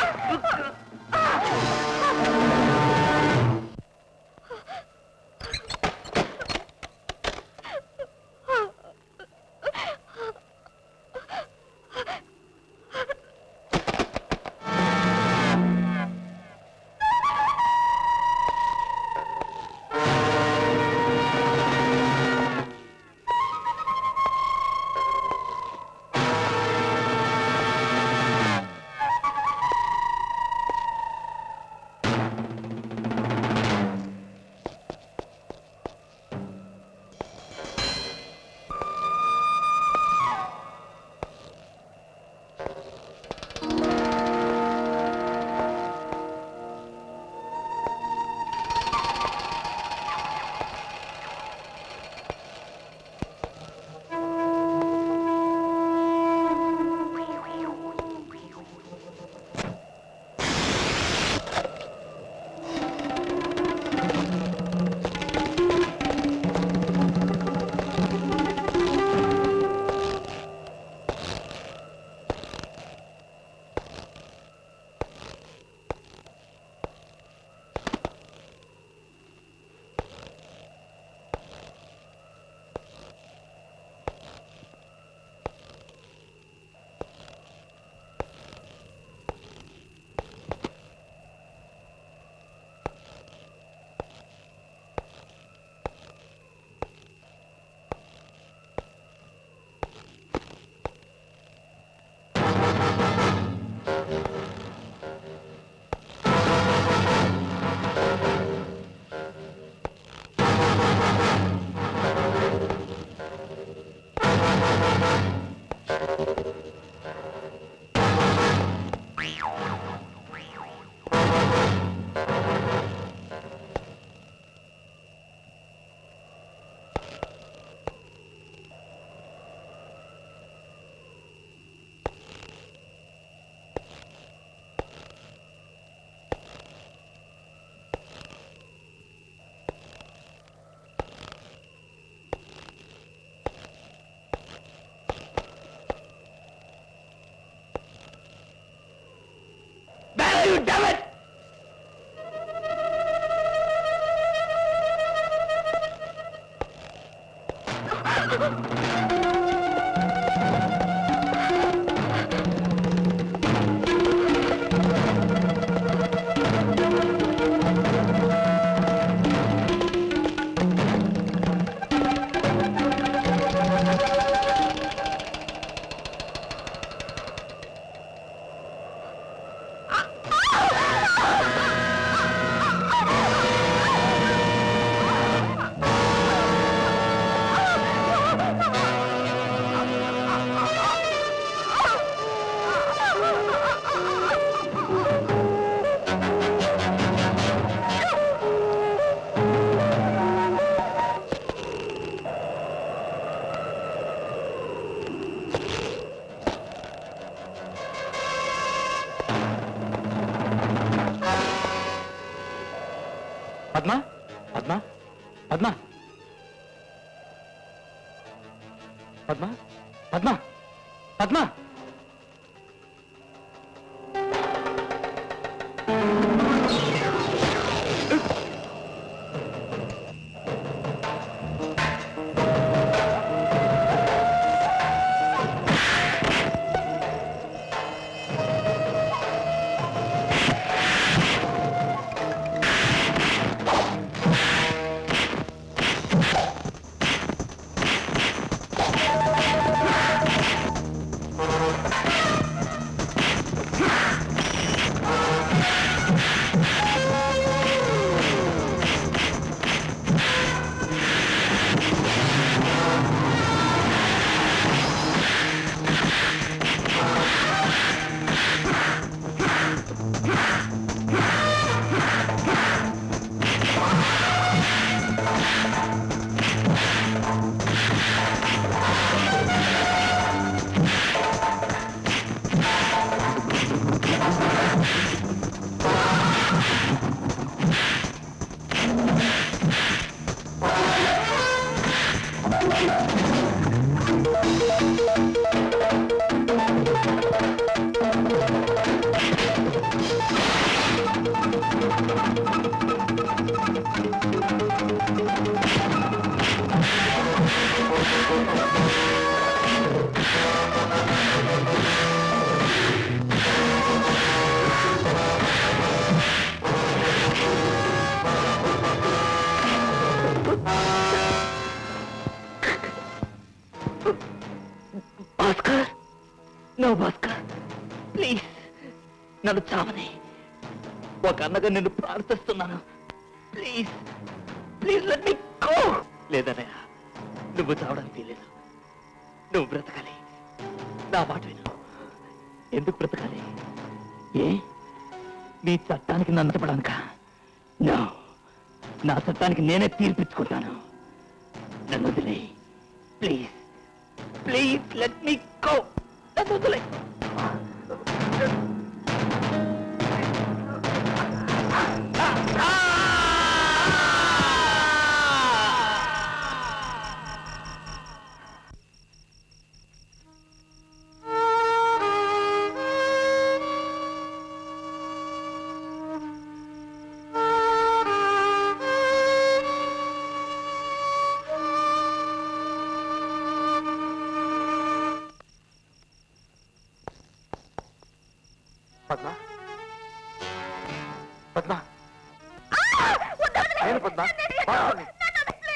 Padma Padma Padma Padma Padma Padma Bhaskar no Bhaskar please నన్ను చావని ఒక అన్నగా నిన్ను ప్రార్థిస్తున్నాను please please let me go లేదన్నయ్య నువ్వు చావడానికి తెలియదు నువ్వు బ్రతకాలి నా మాట విను ఎందుకు బ్రతకాలి ఏ మీ చట్టానికి నన్ను చెప్పడానిక నో నా చట్టానికి నేనే తీర్పించుకుంటాను నన్ను వదిలే please please let me go నన్ను వదిలే పద్మ పద్మ నేను పద్మ భాస్కర్ని.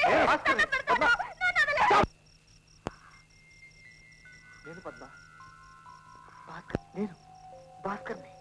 నేను భాస్కర్ని. పద్మ నేను పద్మ భాస్కర్ నేను భాస్కర్ని